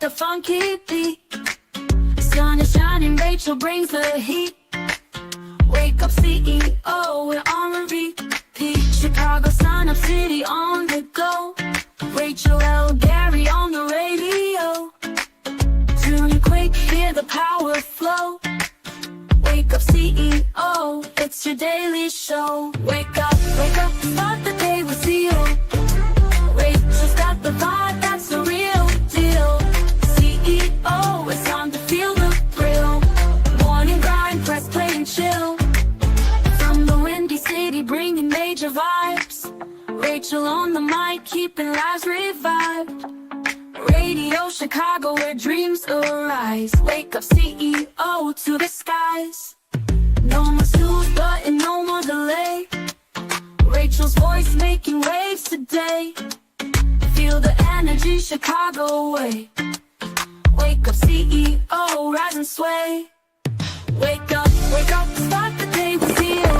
the funky beat. Sun is shining, Rachel brings the heat. Wake up CEO, we're on repeat. Chicago, Sun Up City on the go. Rachel L. Gary on the radio. Tune in quick, hear the power flow. Wake up CEO, it's your daily show. Wake up, start the day with CEO. Rachel's got the vibe, that's the real deal. CEO, it's time to feel the thrill. Morning grind, press play and chill. From the windy city, bringing major vibes. Rachel on the mic, keeping lives revived. Radio Chicago, where dreams arise. Wake up CEO to the skies. No more snooze button, no more delay. Rachel's voice making waves today. Feel the energy Chicago way. Wake up CEO, rise and sway. Wake up, start the day with CEO.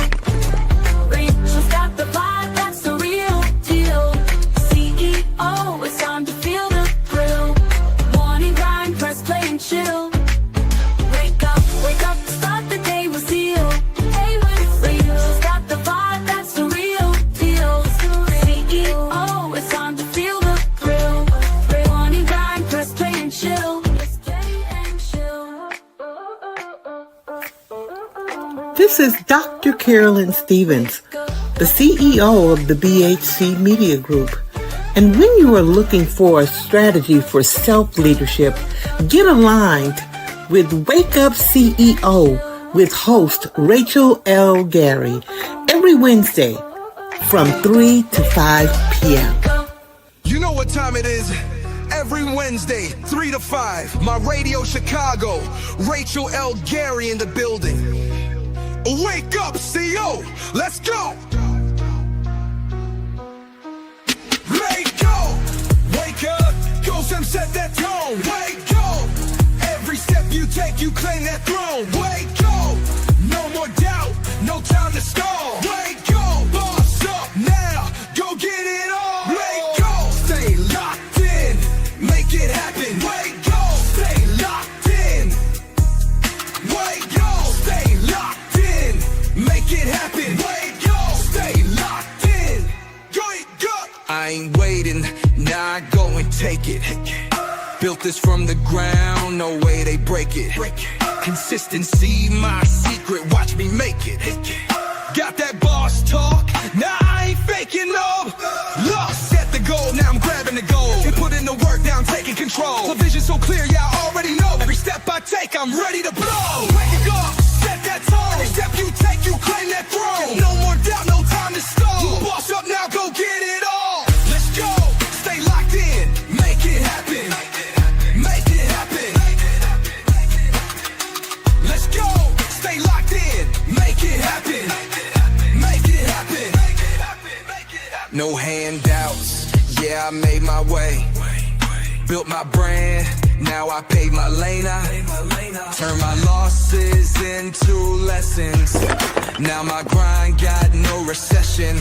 Rachel's got the vibe, that's the real deal. CEO, it's time to feel the thrill. Morning grind, press play and chill. Wake up, start the day with CEO. Hey, Rachel's got the vibe, that's the real deal. CEO, it's time to feel the thrill. Morning grind, press play and chill. This is Dr. Carolyn Stevens, the CEO of the BHC Media Group. And when you are looking for a strategy for self-leadership, get aligned with Wake Up CEO with host Rachel L. Gary every Wednesday from 3 to 5 p.m. You know what time it is? Every Wednesday, 3 to 5, my Radio Chicago, Rachel L. Gary in the building. Wake up, CEO, let's go! Wake up, go some set that tone. Wake up, every step you take, you claim that throne. Wake up, no more doubt, no time to stall. Wake up, boss up now, go get it on. Wake up, stay locked in, make it happen. Wake up, stay locked in. Wake up, stay locked in, make it happen. Wake up, stay locked in. Wake up, I ain't waiting, now I go and take it. Built this from the ground, no way they break it. Consistency, my secret, watch me make it. Got that boss talk, now I ain't faking no. Lost, set the goal, now I'm grabbing the goal. And put in the work, now I'm taking control. The vision so clear, yeah, I already know. Every step I take, I'm ready to blow. Wake up, set that tone. Every step you take, you claim that throne. No more doubt, no time to stall. You boss up now, go get it all. Let's go, stay locked in, make it happen. Make it happen. Let's go, stay locked in, make it happen. Make it happen. No handouts, yeah, I made my way. Built my brand, now I paid my lane. I turn my losses into lessons. Now my grind got no recession.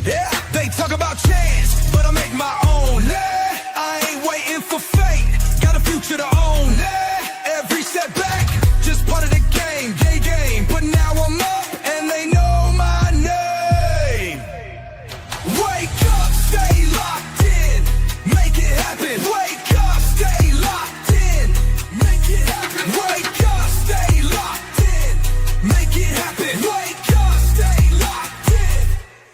Yeah, they talk about chance, but I make my own. Yeah, I ain't waiting for fate, got a future to own. Yeah, every setback, just part of the game, game. But now I'm up, and they know my name. Wake up, stay locked in, make it happen. Wake up, stay locked in, make it happen. Wake up, stay locked in, make it happen. Wake up, stay locked in.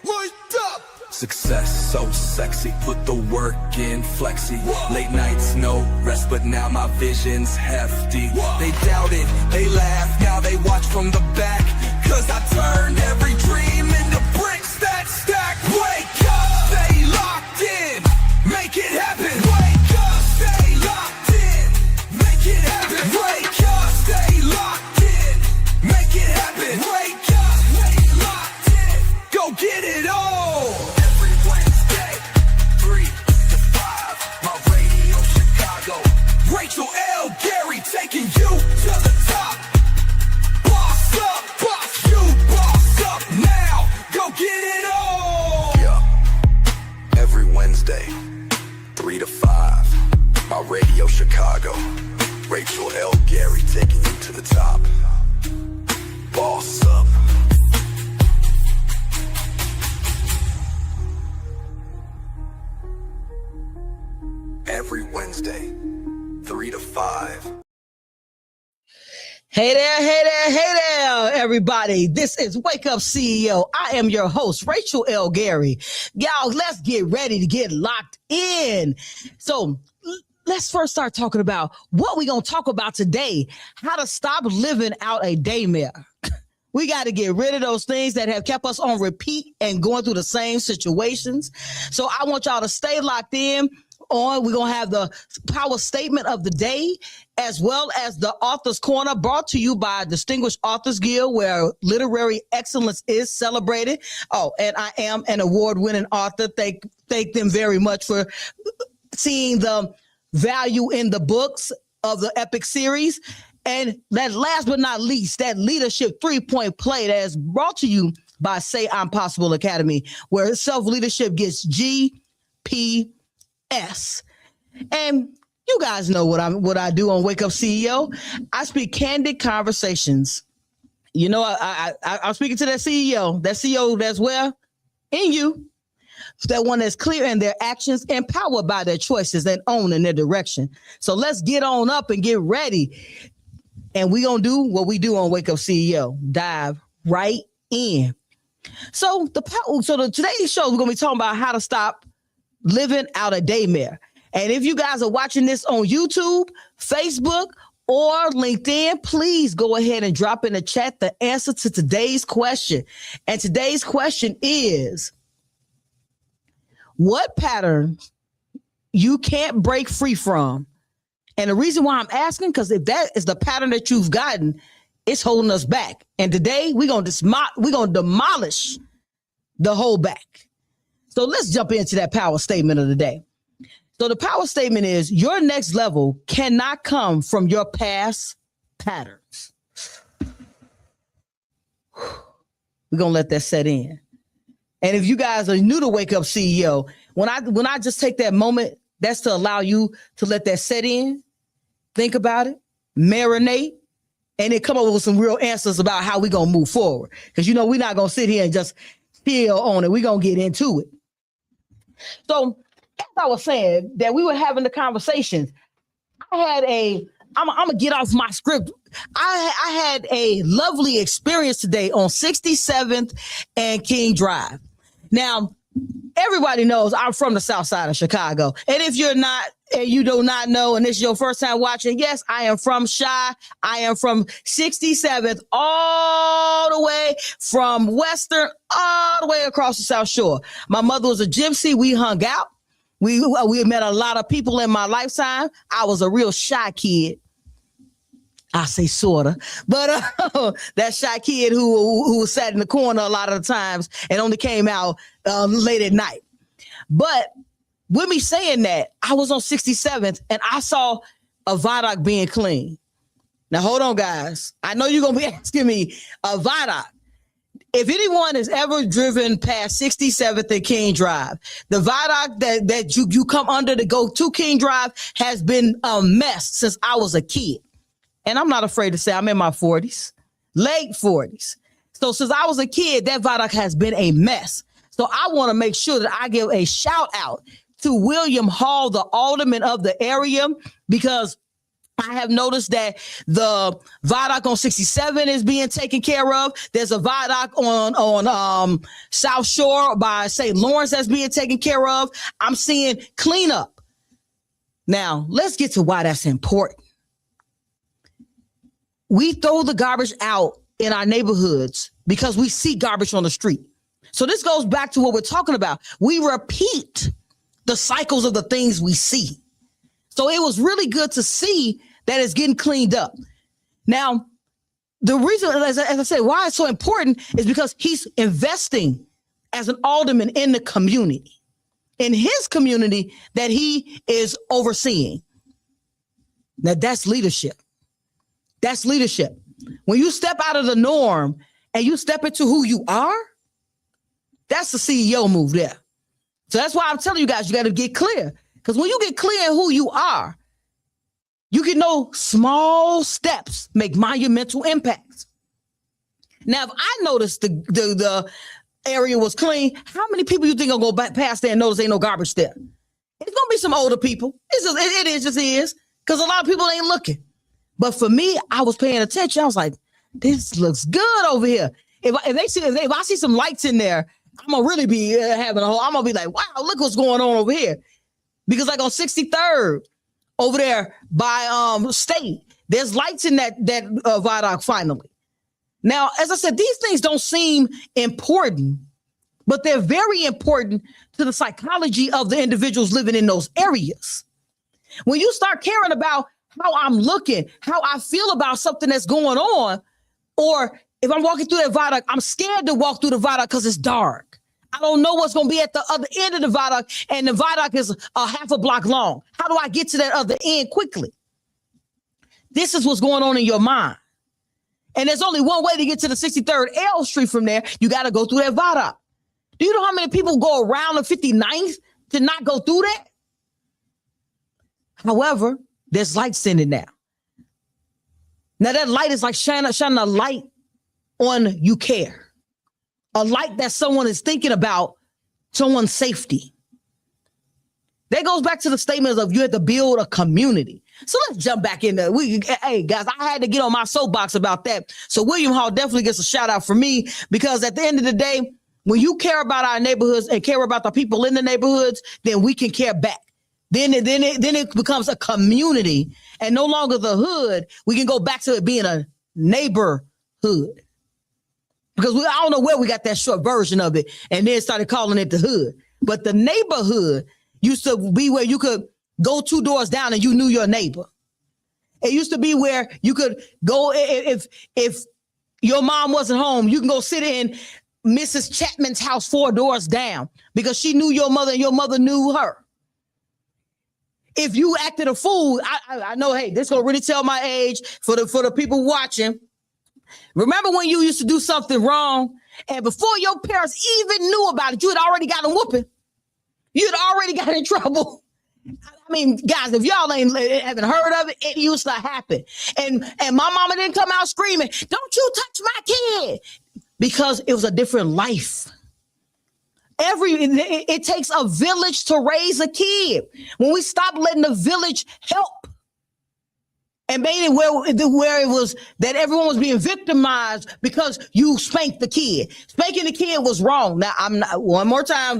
Wake up. Success so sexy, put the work in flexi. Late nights, no rest, but now my vision's hefty. They doubted, they laughed, now they watch from the back. Cause I turned every dream into bricks that stack. Wake up, stay locked in, make it happen. Wake up, stay locked in, make it happen. Wake up, stay locked in, make it happen. Wake up, stay locked in, go get it all. Every Wednesday, 3 to 5, my Radio Chicago, Rachel L. Gary taking you to the top. Boss up, boss you, boss Hey there, everybody. This is Wake Up CEO. I am your host, Rachel L. Gary. Y'all, let's get ready to get locked in. So let's first start talking about what we're going to talk about today, how to stop living out a daymare. We got to get rid of those things that have kept us on repeat and going through the same situations. So I want y'all to stay locked in. We're going to have the power statement of the day, as well as the Author's Corner, brought to you by Distinguished Authors Guild, where literary excellence is celebrated. Oh, and I am an award-winning author. Thank them very much for seeing the value in the books of the epic series. And that last but not least, that leadership 3-point play that is brought to you by Say I'm Possible Academy, where self-leadership gets GP And you guys know what I do on Wake Up CEO. I speak candid conversations. You know, I'm speaking to that CEO that's where in you, that one that's clear in their actions, empowered by their choices, and own in their direction. So let's get on up and get ready. And we're going to do what we do on Wake Up CEO, dive right in. So today's show, we're going to be talking about how to stop living out a daymare. And if you guys are watching this on YouTube, Facebook, or LinkedIn, please go ahead and drop in the chat the answer to today's question. And today's question is, what pattern you can't break free from? And the reason why I'm asking, because if that is the pattern that you've gotten, it's holding us back. And today we're going to demolish the hold back. So let's jump into that power statement of the day. So the power statement is, your next level cannot come from your past patterns. We're going to let that set in. And if you guys are new to Wake Up CEO, when I just take that moment, that's to allow you to let that set in, think about it, marinate, and then come up with some real answers about how we're going to move forward. Because, you know, we're not going to sit here and just feel on it. We're going to get into it. So as I was saying that we were having the conversations, I'm going to get off my script. I had a lovely experience today on 67th and King Drive. Now, everybody knows I'm from the south side of Chicago. And if you're not, and you do not know, and this is your first time watching, yes, I am from Chi. I am from 67th, all the way from Western, all the way across the South Shore. My mother was a gypsy. We hung out. We met a lot of people in my lifetime. I was a real shy kid. I say sorta, but that shy kid who sat in the corner a lot of the times and only came out late at night. But with me saying that, I was on 67th and I saw a viaduct being cleaned. Now, hold on, guys. I know you're going to be asking me, a viaduct. If anyone has ever driven past 67th and King Drive, the viaduct that you come under to go to King Drive has been a mess since I was a kid. And I'm not afraid to say I'm in my 40s, late 40s. So since I was a kid, that viaduct has been a mess. So I want to make sure that I give a shout out to William Hall, the alderman of the area, because I have noticed that the viaduct on 67 is being taken care of. There's a viaduct on South Shore by St. Lawrence that's being taken care of. I'm seeing cleanup. Now, let's get to why that's important. We throw the garbage out in our neighborhoods because we see garbage on the street. So this goes back to what we're talking about. We repeat the cycles of the things we see. So it was really good to see that it's getting cleaned up. Now, the reason, as I said, why it's so important is because he's investing as an alderman in the community, in his community that he is overseeing. Now, that's leadership. That's leadership. When you step out of the norm and you step into who you are, that's the CEO move there. So that's why I'm telling you guys, you got to get clear. Because when you get clear in who you are, you can know small steps make monumental impacts. Now, if I noticed the area was clean, how many people you think are going to go past there and notice ain't no garbage there? It's going to be some older people. It is, because a lot of people ain't looking. But for me, I was paying attention. I was like, this looks good over here. If I see some lights in there, I'm gonna really be I'm gonna be like, wow, look what's going on over here. Because like on 63rd over there by State, there's lights in that viaduct finally. Now, as I said, these things don't seem important, but they're very important to the psychology of the individuals living in those areas. When you start caring about how I'm looking, how I feel about something that's going on, or if I'm walking through that viaduct, I'm scared to walk through the viaduct because it's dark. I don't know what's going to be at the other end of the viaduct, and the viaduct is a half a block long. How do I get to that other end quickly? This is what's going on in your mind. And there's only one way to get to the 63rd L Street from there. You got to go through that viaduct. Do you know how many people go around the 59th to not go through that? However, there's lights in it now. Now that light is like shining a light on you care. A light that someone is thinking about someone's safety. That goes back to the statements of you have to build a community. So let's jump back in there. Hey, guys, I had to get on my soapbox about that. So William Hall definitely gets a shout out for me, because at the end of the day, when you care about our neighborhoods and care about the people in the neighborhoods, then we can care back. Then it becomes a community and no longer the hood. We can go back to it being a neighborhood. Because I don't know where we got that short version of it and then started calling it the hood. But the neighborhood used to be where you could go 2 doors down and you knew your neighbor. It used to be where you could go if your mom wasn't home, you can go sit in Mrs. Chapman's house 4 doors down because she knew your mother and your mother knew her. If you acted a fool, I know, hey, this gonna really tell my age for the people watching. Remember when you used to do something wrong and before your parents even knew about it, you had already got a whooping. You had already got in trouble. I mean, guys, if y'all haven't heard of it, it used to happen. And my mama didn't come out screaming, "Don't you touch my kid," because it was a different life. It takes a village to raise a kid. When we stop letting the village help and made it where it was that everyone was being victimized because you spanked the kid. Spanking the kid was wrong. Now, I'm not, one more time.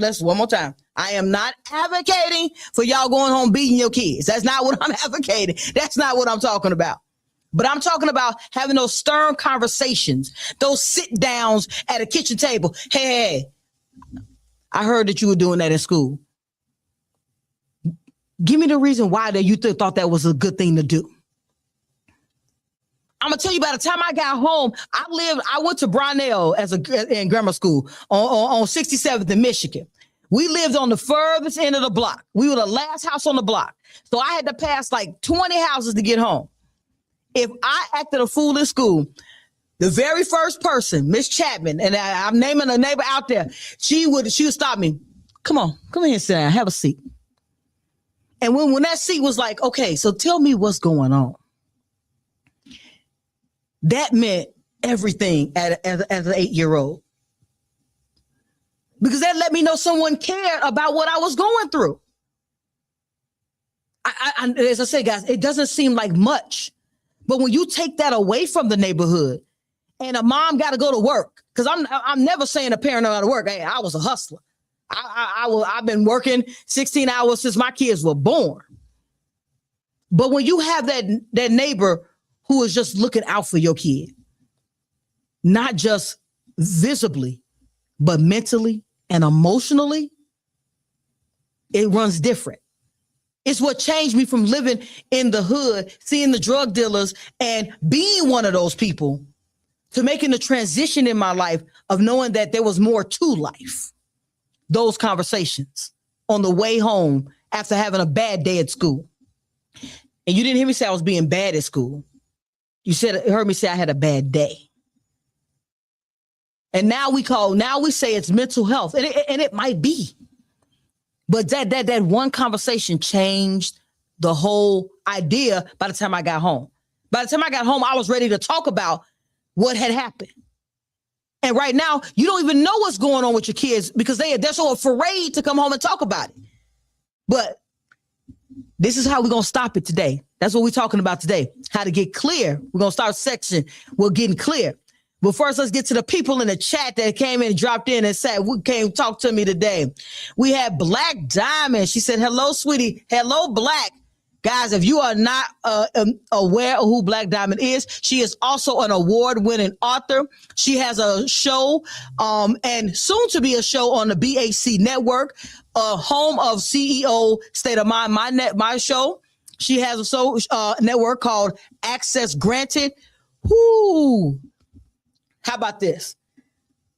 I am not advocating for y'all going home beating your kids. That's not what I'm advocating. That's not what I'm talking about. But I'm talking about having those stern conversations, those sit downs at a kitchen table. Hey, I heard that you were doing that in school. Give me the reason why that you thought that was a good thing to do. I'm gonna tell you, by the time I got home, I went to Brownell in grammar school on 67th in Michigan. We lived on the furthest end of the block. We were the last house on the block. So I had to pass like 20 houses to get home. If I acted a fool in school, the very first person, Miss Chapman, and I'm naming a neighbor out there, she would stop me. Come on, come here and sit down, have a seat. And when that seat was like, okay, so tell me what's going on. That meant everything as an 8-year-old. Because that let me know someone cared about what I was going through. As I say, guys, it doesn't seem like much. But when you take that away from the neighborhood and a mom got to go to work, because I'm never saying a parent don't got to work. Hey, I was a hustler. I've been working 16 hours since my kids were born. But when you have that neighbor who is just looking out for your kid, not just visibly, but mentally and emotionally, it runs different. It's what changed me from living in the hood, seeing the drug dealers and being one of those people, to making the transition in my life of knowing that there was more to life. Those conversations on the way home after having a bad day at school. And you didn't hear me say I was being bad at school. You heard me say I had a bad day. And now we say it's mental health, and it might be. But that one conversation changed the whole idea by the time I got home. By the time I got home, I was ready to talk about what had happened. And right now, you don't even know what's going on with your kids because they're so afraid to come home and talk about it. But This is how we're going to stop it today. That's what we're talking about today. How to get clear. We're going to start section. We're getting clear. But first, let's get to the people in the chat that came in and dropped in and said, "We came talk to me today." We had Black Diamond. She said, "Hello, sweetie. Hello, Black." Guys, if you are not aware of who Black Diamond is, she is also an award-winning author. She has a show and soon to be a show on the BHC network, home of CEO State of Mind, my show. She has a network called Access Granted. Whoo! How about this?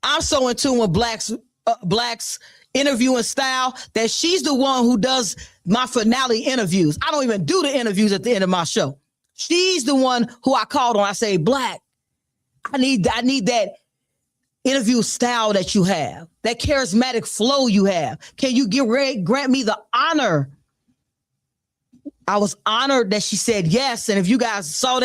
I'm so in tune with Black's interviewing style that she's the one who does my finale interviews. I don't even do the interviews at the end of my show. She's the one who I called on. I say, "Black, I need that interview style that you have, that charismatic flow you have. Can you grant me the honor?" I was honored that she said yes. And if you guys saw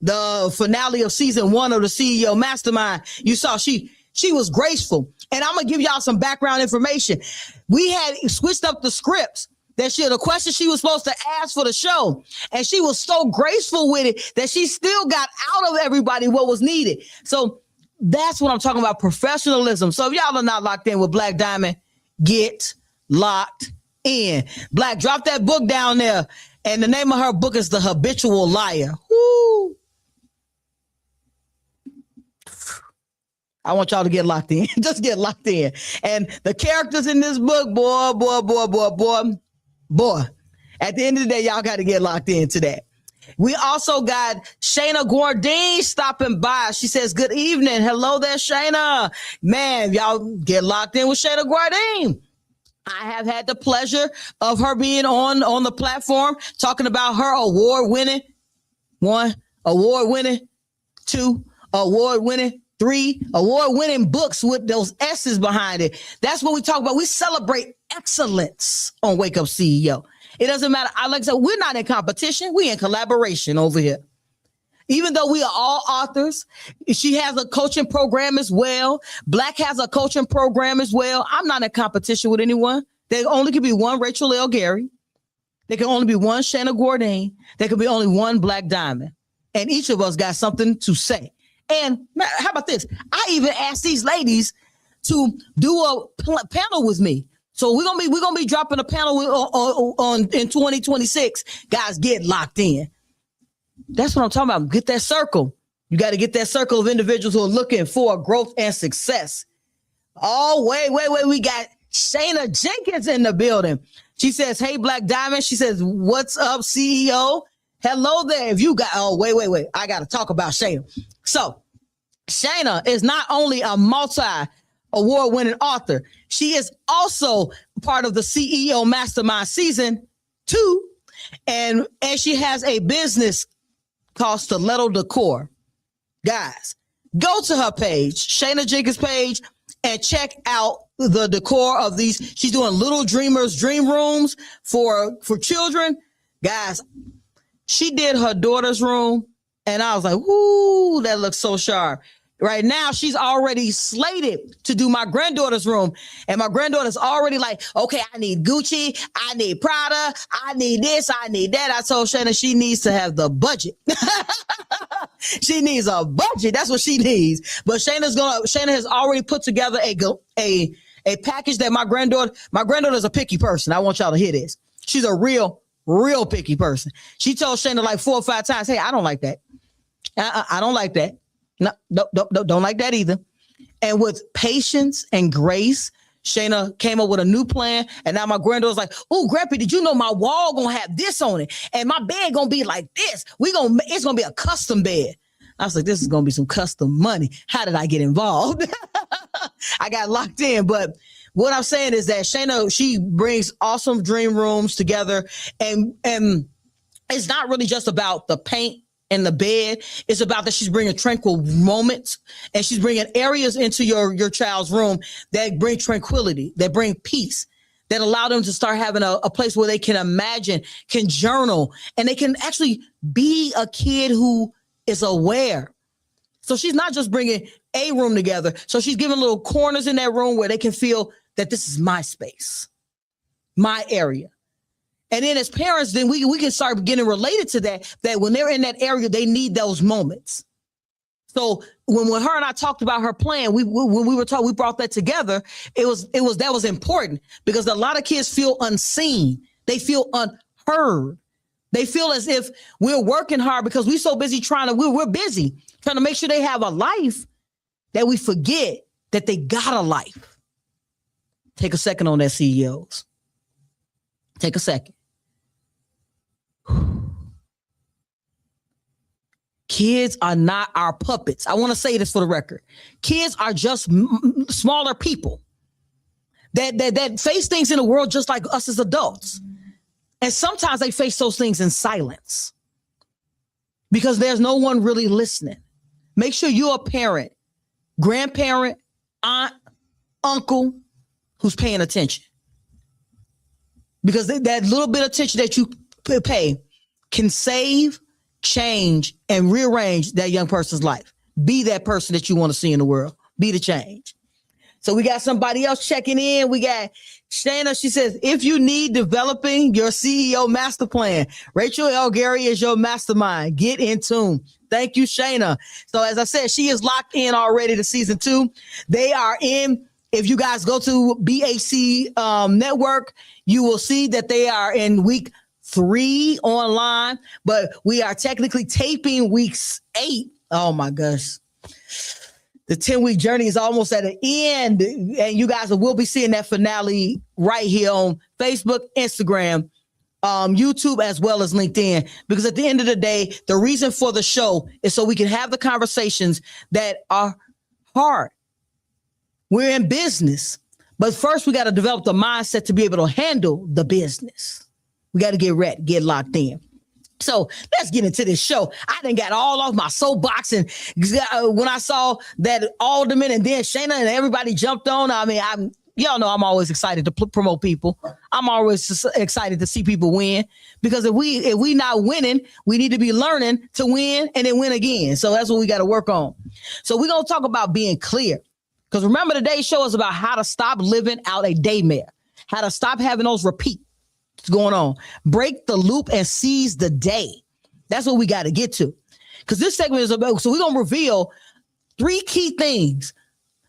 the finale of season 1 of the CEO Mastermind, you saw she was graceful. And I'm going to give y'all some background information. We had switched up the scripts the question she was supposed to ask for the show. And she was so graceful with it that she still got out of everybody what was needed. So that's what I'm talking about, professionalism. So if y'all are not locked in with Black Diamond, get locked in. Black, drop that book down there. And the name of her book is The Habitual Liar. Woo! I want y'all to get locked in. Just get locked in. And the characters in this book, boy. At the end of the day, y'all got to get locked into that. We also got Shayna Gordine stopping by. She says, "Good evening." Hello there, Shayna. Man, y'all get locked in with Shayna Gordine. I have had the pleasure of her being on the platform, talking about her award-winning 1, award-winning 2, award-winning 3, award-winning books with those S's behind it. That's what we talk about. We celebrate excellence on Wake Up CEO. It doesn't matter. I like to say, we're not in competition. We're in collaboration over here. Even though we are all authors, she has a coaching program as well. Black has a coaching program as well. I'm not in competition with anyone. There only can be one Rachel L. Gary. There can only be one Shayna Gordine. There can be only one Black Diamond. And each of us got something to say. And how about this? I even asked these ladies to do a panel with me. So we're gonna be dropping a panel in 2026. Guys, get locked in. That's what I'm talking about. Get that circle. You got to get that circle of individuals who are looking for growth and success. Oh, wait. We got Shayna Jenkins in the building. She says, "Hey, Black Diamond." She says, "What's up, CEO?" Hello there. If you got, wait. I got to talk about Shayna. So Shayna is not only a multi-award-winning author, she is also part of the CEO Mastermind Season 2. And she has a business called Stiletto Decor. Guys, go to her page, Shayna Jenkins' page, and check out the decor of these. She's doing Little Dreamers dream rooms for children. Guys, she did her daughter's room, and I was like, "Woo, that looks so sharp." Right now, she's already slated to do my granddaughter's room. And my granddaughter's already like, "Okay, I need Gucci, I need Prada, I need this, I need that." I told Shayna she needs to have the budget. She needs a budget. That's what she needs. But Shayna has already put together a package that my granddaughter's a picky person. I want y'all to hear this. She's a real picky person. She told Shayna like 4 or 5 times, "Hey, I don't like that. I don't like that. No, don't like that either." And with patience and grace, Shayna came up with a new plan. And now my granddaughter's like, "Oh, Grandpa, did you know my wall gonna have this on it? And my bed gonna be like this. It's gonna be a custom bed." I was like, "This is gonna be some custom money. How did I get involved?" I got locked in. But what I'm saying is that Shayna, she brings awesome dream rooms together. And it's not really just about the paint and the bed. It's about that she's bringing tranquil moments, and she's bringing areas into your child's room that bring tranquility, that bring peace, that allow them to start having a place where they can imagine, can journal, and they can actually be a kid who is aware. So she's not just bringing a room together. So she's giving little corners in that room where they can feel that this is my space, my area. And then as parents, then we can start getting related to that when they're in that area, they need those moments. So when her and I talked about her plan, when we were talking, we brought that together. That was important because a lot of kids feel unseen. They feel unheard. They feel as if we're working hard because we're so busy we're busy trying to make sure they have a life that we forget that they got a life. Take a second on that, CEOs. Take a second. Kids are not our puppets. I want to say this for the record. Kids are just smaller people that face things in the world just like us as adults. And sometimes they face those things in silence because there's no one really listening. Make sure you're a parent, grandparent, aunt, uncle who's paying attention. Because that little bit of attention that you pay can save, change, and rearrange that young person's life. Be that person that you want to see in the world. Be the change. So we got somebody else checking in. We got Shana. She says, if you need developing your CEO master plan, Rachel L. Gary is your mastermind. Get in tune. Thank you, Shana. So as I said, she is locked in already to season 2. They are in. If you guys go to BAC Network, you will see that they are in week 3 online, but we are technically taping weeks 8. Oh my gosh. The 10-week journey is almost at an end, and you guys will be seeing that finale right here on Facebook, Instagram, YouTube, as well as LinkedIn. Because at the end of the day, the reason for the show is so we can have the conversations that are hard. We're in business, but first we got to develop the mindset to be able to handle the business. We got to get ready, get locked in. So let's get into this show. I done got all off my soapbox, and when I saw that Alderman and then Shana and everybody jumped on, I mean, y'all know I'm always excited to promote people. I'm always excited to see people win, because if we not winning, we need to be learning to win and then win again. So that's what we got to work on. So we're going to talk about being clear, because remember today's show is about how to stop living out a daymare, how to stop having those repeats going on, break the loop and seize the day. That's what we got to get to, because this segment is about, so we're going to reveal 3 key things.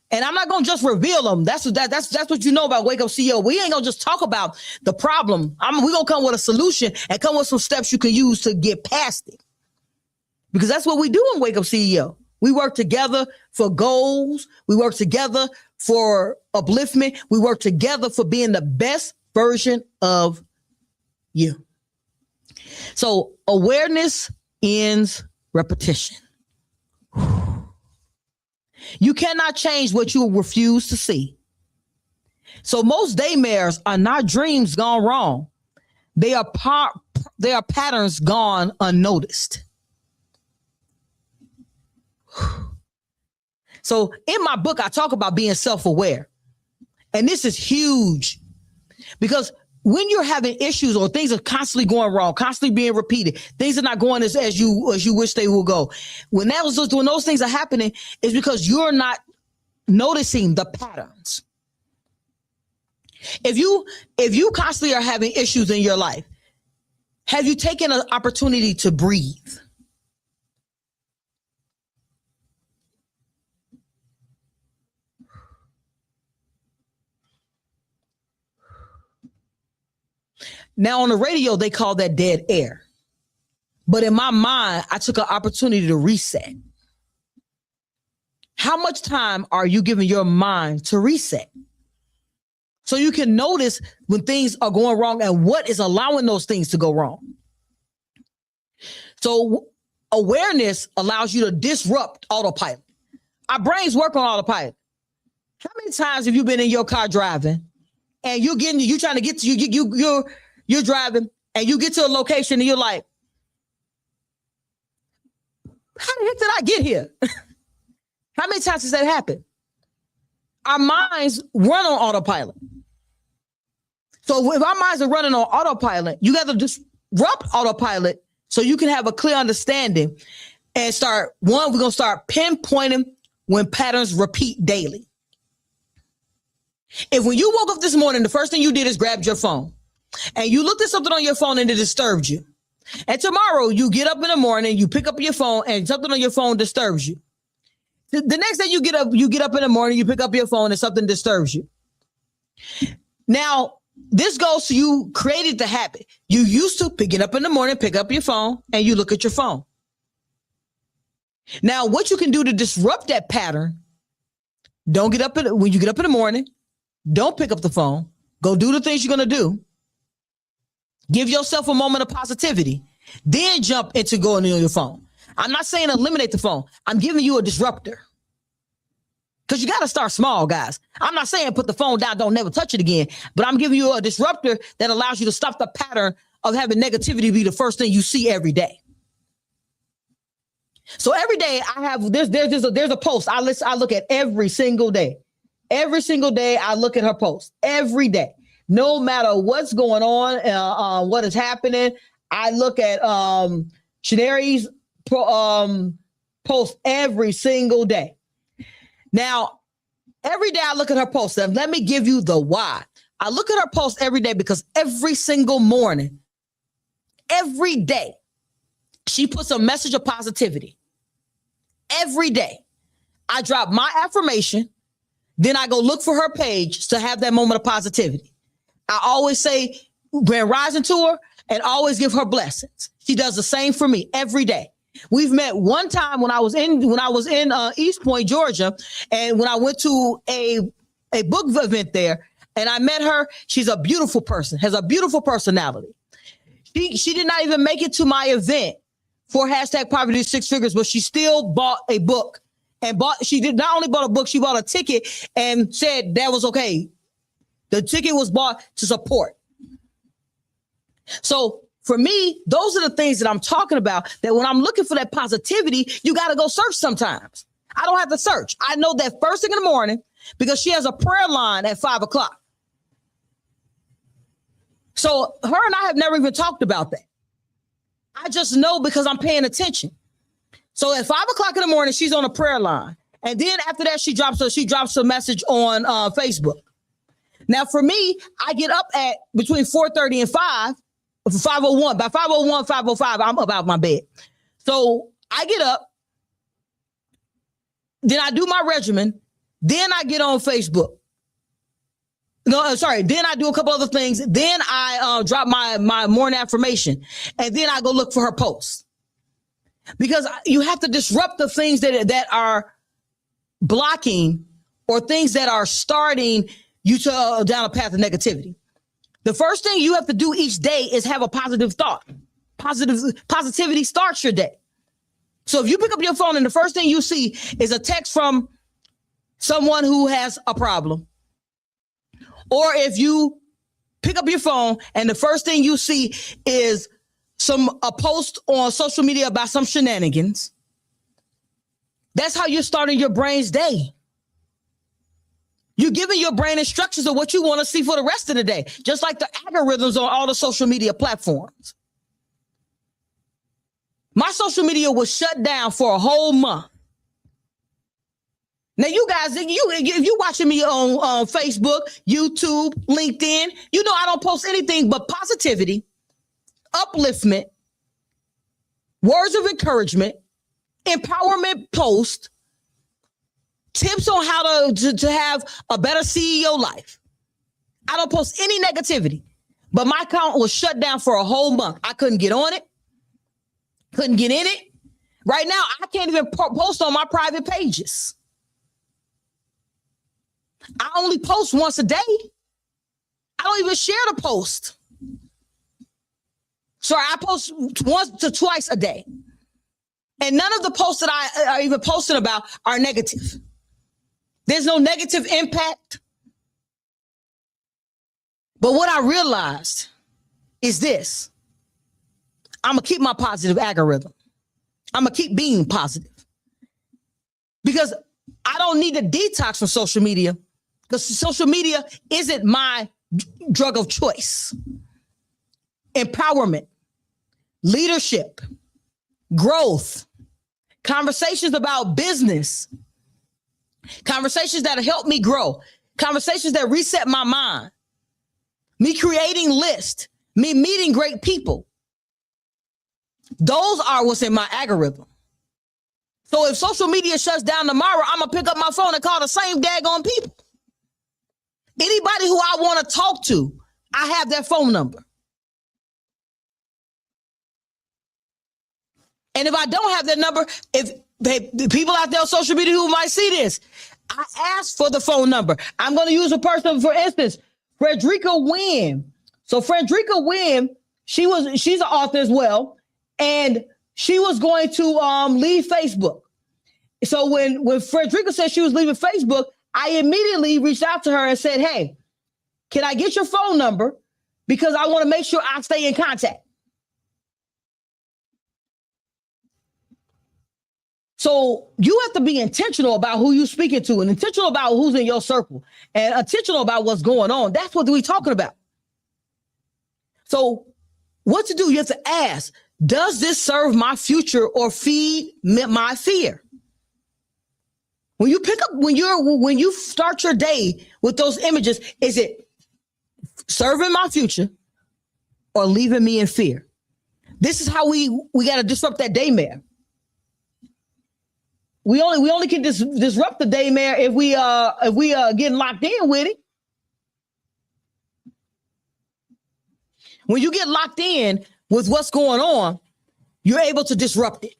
And I'm not going to just reveal them. That's what you know about Wake Up CEO. We ain't going to just talk about the problem. We're going to come with a solution and come with some steps you can use to get past it. Because that's what we do in Wake Up CEO. We work together for goals. We work together for upliftment. We work together for being the best version of you. So awareness ends repetition. You cannot change what you refuse to see. So most daymares are not dreams gone wrong. They are patterns gone unnoticed. So in my book, I talk about being self-aware. And this is huge, because when you're having issues or things are constantly going wrong, constantly being repeated, things are not going as you wish they will go. When those things are happening, it's because you're not noticing the patterns. If you constantly are having issues in your life, have you taken an opportunity to breathe? Now on the radio, they call that dead air. But in my mind, I took an opportunity to reset. How much time are you giving your mind to reset? So you can notice when things are going wrong and what is allowing those things to go wrong. So awareness allows you to disrupt autopilot. Our brains work on autopilot. How many times have you been in your car driving and you're driving and you get to a location and you're like, how the heck did I get here? How many times has that happened? Our minds run on autopilot. So if our minds are running on autopilot, you got to disrupt autopilot so you can have a clear understanding and we're going to start pinpointing when patterns repeat daily. If when you woke up this morning, the first thing you did is grabbed your phone, and you looked at something on your phone and it disturbed you. And tomorrow you get up in the morning, you pick up your phone and something on your phone disturbs you. The next day you get up in the morning, you pick up your phone and something disturbs you. Now, this goes to you created the habit. You used to get up in the morning, pick up your phone, and you look at your phone. Now, what you can do to disrupt that pattern, when you get up in the morning, don't pick up the phone. Go do the things you're going to do. Give yourself a moment of positivity. Then jump into going on your phone. I'm not saying eliminate the phone. I'm giving you a disruptor. Because you got to start small, guys. I'm not saying put the phone down, don't never touch it again. But I'm giving you a disruptor that allows you to stop the pattern of having negativity be the first thing you see every day. So every day I have there's a post I look at every single day. Every single day I look at her post. Every day. No matter what's going on, what is happening, I look at Shanary's post every single day. Now, every day I look at her post, and let me give you the why. I look at her post every day because every single morning, every day, she puts a message of positivity. Every day, I drop my affirmation, then I go look for her page to have that moment of positivity. I always say Grand Rising to her and always give her blessings. She does the same for me every day. We've met one time when I was in East Point, Georgia, and when I went to a book event there, and I met her. She's a beautiful person, has a beautiful personality. She did not even make it to my event for #Poverty to Six Figures, but she still bought a book she did not only bought a book, she bought a ticket and said that was okay. The ticket was bought to support. So for me, those are the things that I'm talking about, that when I'm looking for that positivity, you got to go search sometimes. I don't have to search. I know that first thing in the morning because she has a prayer line at 5 o'clock. So her and I have never even talked about that. I just know because I'm paying attention. So at 5 o'clock in the morning, she's on a prayer line. And then after that, she drops a message on Facebook. Now, for me, I get up at between 4:30 and 5:01. By 5:01, 5:05, I'm up out my bed. So I get up. Then I do my regimen. Then I get on Facebook. Then I do a couple other things. Then I drop my morning affirmation. And then I go look for her posts. Because you have to disrupt the things that are blocking or things that are starting you to down a path of negativity. The first thing you have to do each day is have a positive thought. Positivity starts your day. So if you pick up your phone and the first thing you see is a text from someone who has a problem, or if you pick up your phone and the first thing you see is a post on social media about some shenanigans, that's how you're starting your brain's day. You're giving your brain instructions of what you want to see for the rest of the day, just like the algorithms on all the social media platforms. My social media was shut down for a whole month. Now, you guys, if you're watching me on Facebook, YouTube, LinkedIn, you know I don't post anything but positivity, upliftment, words of encouragement, empowerment posts, tips on how to have a better CEO life. I don't post any negativity, but my account was shut down for a whole month. I couldn't get on it, couldn't get in it. Right now, I can't even post on my private pages. I only post once a day. I don't even share the post. Sorry, I post once to twice a day. And none of the posts that I are even posting about are negative. There's no negative impact. But what I realized is this. I'm going to keep my positive algorithm. I'm going to keep being positive. Because I don't need to detox from social media, because social media isn't my drug of choice. Empowerment, leadership, growth, conversations about business, conversations that help me grow, conversations that reset my mind. me creating lists, me meeting great people. Those are what's in my algorithm. So if social media shuts down tomorrow, I'm going to pick up my phone and call the same daggone people. Anybody who I want to talk to, I have their phone number. And if I don't have their number, if the people out there on social media who might see this, I ask for the phone number. I'm going to use a person, for instance, Frederica Wynn. So Frederica Wynn, she's an author as well, and she was going to leave Facebook. So when Frederica said she was leaving Facebook, I immediately reached out to her and said, hey, can I get your phone number? Because I want to make sure I stay in contact. So you have to be intentional about who you're speaking to and intentional about who's in your circle and intentional about what's going on. That's what we're talking about. So what to do? You have to ask, does this serve my future or feed my fear? When you start your day with those images, is it serving my future or leaving me in fear? This is how we got to disrupt that daymare. We only can disrupt the daymare if we getting locked in with it. When you get locked in with what's going on, you're able to disrupt it.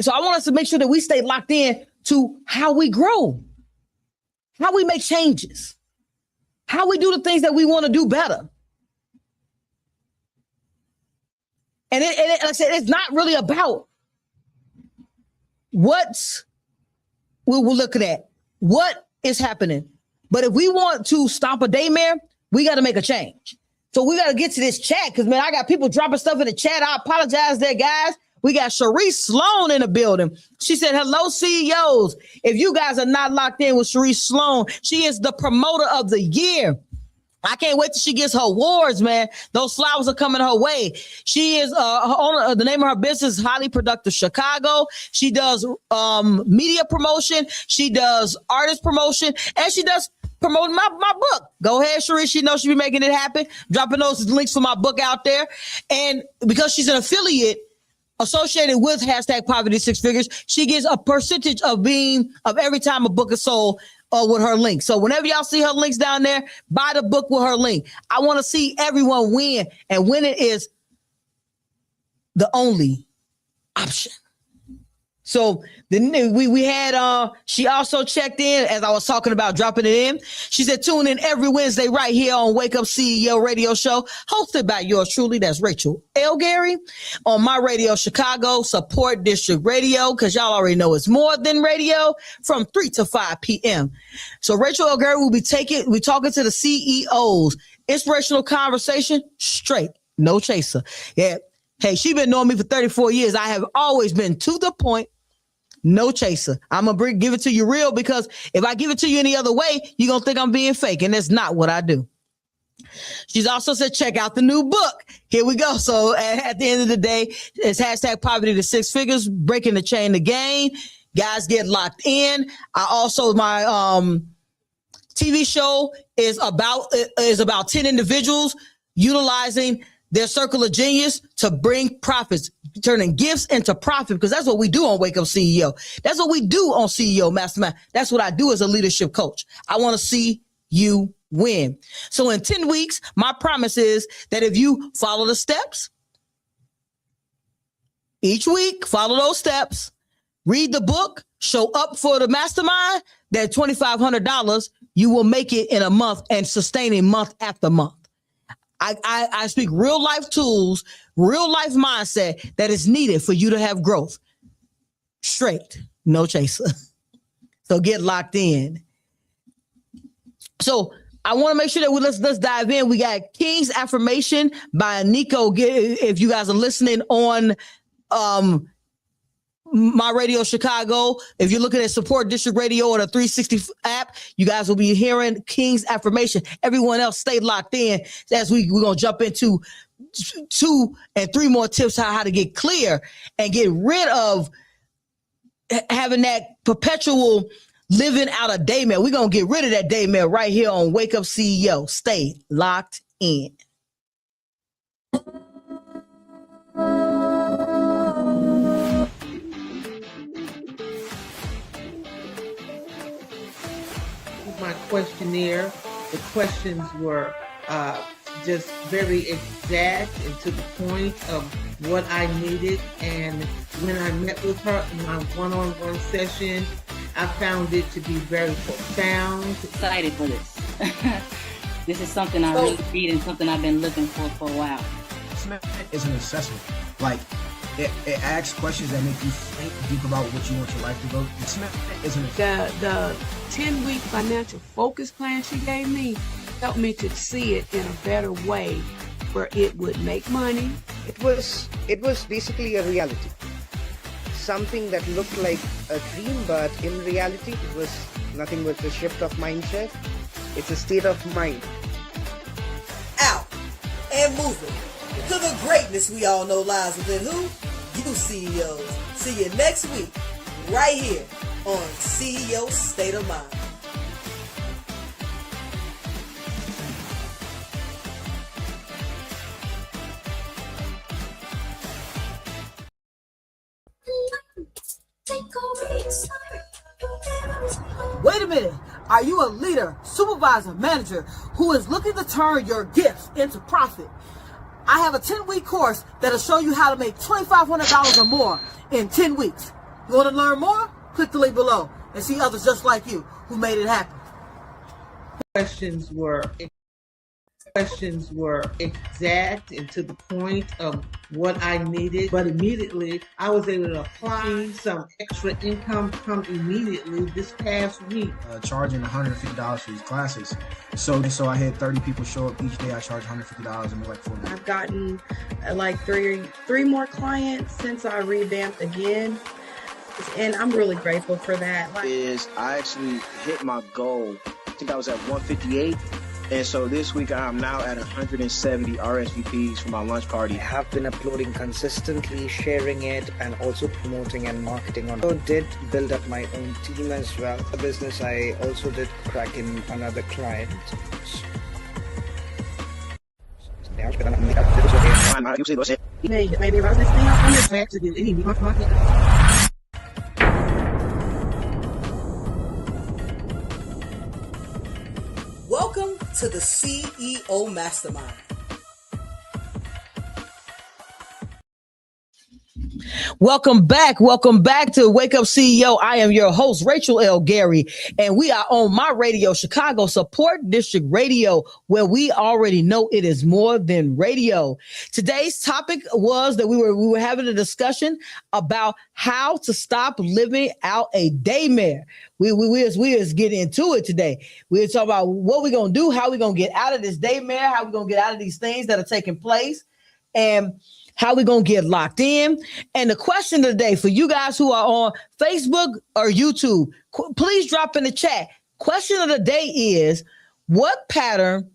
So I want us to make sure that we stay locked in to how we grow, how we make changes, how we do the things that we want to do better. And like I said, it's not really about what we're looking at, what is happening. But if we want to stop a daymare, we got to make a change. So we got to get to this chat because, man, I got people dropping stuff in the chat. I apologize there, guys. We got Sharice Sloan in the building. She said, hello, CEOs. If you guys are not locked in with Sharice Sloan, she is the promoter of the year. I can't wait till she gets her awards, man. Those flowers are coming her way. She is the name of her business is Highly Productive Chicago. She does media promotion. She does artist promotion, and she does promoting my book. Go ahead, Sharice. She knows she'll be making it happen. Dropping those links for my book out there. And because she's an affiliate associated with hashtag Poverty Six Figures, she gets a percentage of every time a book is sold with her link. So whenever y'all see her links down there, buy the book with her link. I want to see everyone win, and winning is the only option. So then we had she also checked in as I was talking about dropping it in. She said, tune in every Wednesday right here on Wake Up CEO Radio Show, hosted by yours truly. That's Rachel L. Gary on my radio, Chicago Support District Radio, because y'all already know it's more than radio, from 3 to 5 p.m. So Rachel L. Gary will be talking to the CEOs. Inspirational conversation, straight, no chaser. Yeah. Hey, she been knowing me for 34 years. I have always been to the point. No chaser. I'm going to give it to you real, because if I give it to you any other way, you're going to think I'm being fake. And that's not what I do. She's also said, check out the new book. Here we go. So at the end of the day, it's hashtag Poverty to Six Figures, breaking the chain to gain. Guys, get locked in. My TV show is about 10 individuals utilizing their circle of genius to bring profits, turning gifts into profit, because that's what we do on Wake Up CEO. That's what we do on CEO Mastermind. That's what I do as a leadership coach. I want to see you win. So in 10 weeks, my promise is that if you follow the steps, each week, follow those steps, read the book, show up for the mastermind, that $2,500, you will make it in a month and sustaining month after month. I speak real life tools, real life mindset that is needed for you to have growth. Straight, no chaser. So get locked in. So I want to make sure that let's dive in. We got King's Affirmation by Nico. If you guys are listening on my radio Chicago, if you're looking at Support District Radio or the 360 app, you guys will be hearing King's Affirmation. Everyone else, stay locked in as we're going to jump into 2 and 3 more tips how to get clear and get rid of having that perpetual living out a daymare. We're going to get rid of that daymare right here on Wake Up CEO. Stay locked in. My questionnaire, the questions were just very exact and to the point of what I needed. And when I met with her in my one-on-one session, I found it to be very profound. Excited for this. This is something I really need and something I've been looking for a while. Assessment is an assessment. Like, it asks questions that make you think deep about what you want your life to go. Assessment is an assessment. The 10-week financial focus plan she gave me helped me to see it in a better way where it would make money. It was basically a reality. Something that looked like a dream, but in reality it was nothing but a shift of mindset. It's a state of mind. Out and moving to the greatness we all know lies within who? You CEOs. See you next week right here on CEO State of Mind. Wait a minute. Are you a leader, supervisor, manager who is looking to turn your gifts into profit? I have a 10-week course that'll show you how to make $2,500 or more in 10 weeks. You want to learn more? Click the link below and see others just like you who made it happen. Questions were exact and to the point of what I needed, but immediately I was able to apply some extra income come immediately this past week. Charging $150 for these classes. So I had 30 people show up each day. I charge $150 and we're like 40. I've gotten like three more clients since I revamped again. And I'm really grateful for that. I actually hit my goal. I think I was at 158. And so this week I'm now at 170 RSVPs for my lunch party. I have been uploading consistently, sharing it, and also promoting and marketing on. I did build up my own team as well. The business, I also did crack in another client. Welcome to the CEO Mastermind. Welcome back. Welcome back to Wake Up CEO. I am your host, Rachel L. Gary, and we are on my radio, Chicago Support District Radio, where we already know it is more than radio. Today's topic was that we were having a discussion about how to stop living out a daymare. We was getting into it today. We were talking about what we're going to do, how we're going to get out of this daymare, how we're going to get out of these things that are taking place, and how we going to get locked in. And the question of the day for you guys who are on Facebook or YouTube, please drop in the chat. Question of the day is, what pattern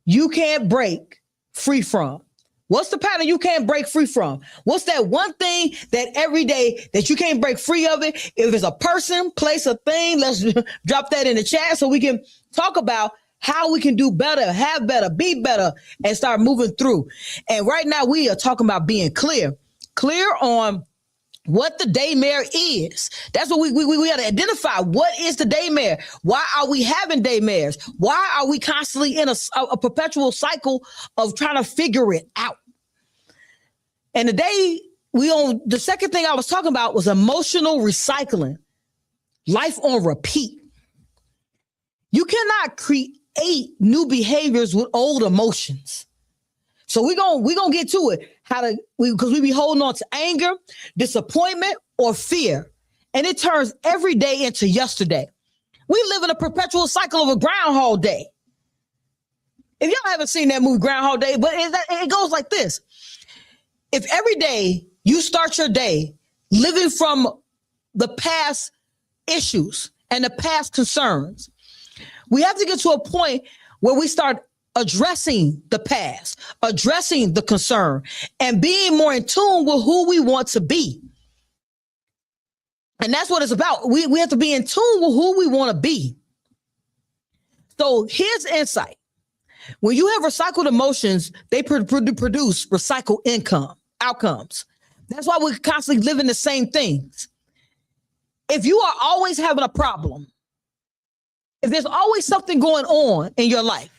you can't break free from? What's the pattern you can't break free from? What's that one thing that every day that you can't break free of it? If it's a person, place, a thing, let's drop that in the chat so we can talk about how we can do better, have better, be better, and start moving through. And right now we are talking about being clear on what the daymare is. That's what we got to identify. What is the daymare? Why are we having daymares? Why are we constantly in a perpetual cycle of trying to figure it out? And today the second thing I was talking about was emotional recycling, life on repeat. You cannot create new behaviors with old emotions. So we're gonna get to it. Because we be holding on to anger, disappointment, or fear. And it turns every day into yesterday. We live in a perpetual cycle of a Groundhog Day. If y'all haven't seen that movie Groundhog Day, but it goes like this. If every day you start your day living from the past issues and the past concerns, we have to get to a point where we start addressing the past, addressing the concern, and being more in tune with who we want to be. And that's what it's about. We have to be in tune with who we want to be. So here's insight. When you have recycled emotions, they produce recycled outcomes. That's why we're constantly living the same things. If you are always having a problem, if there's always something going on in your life,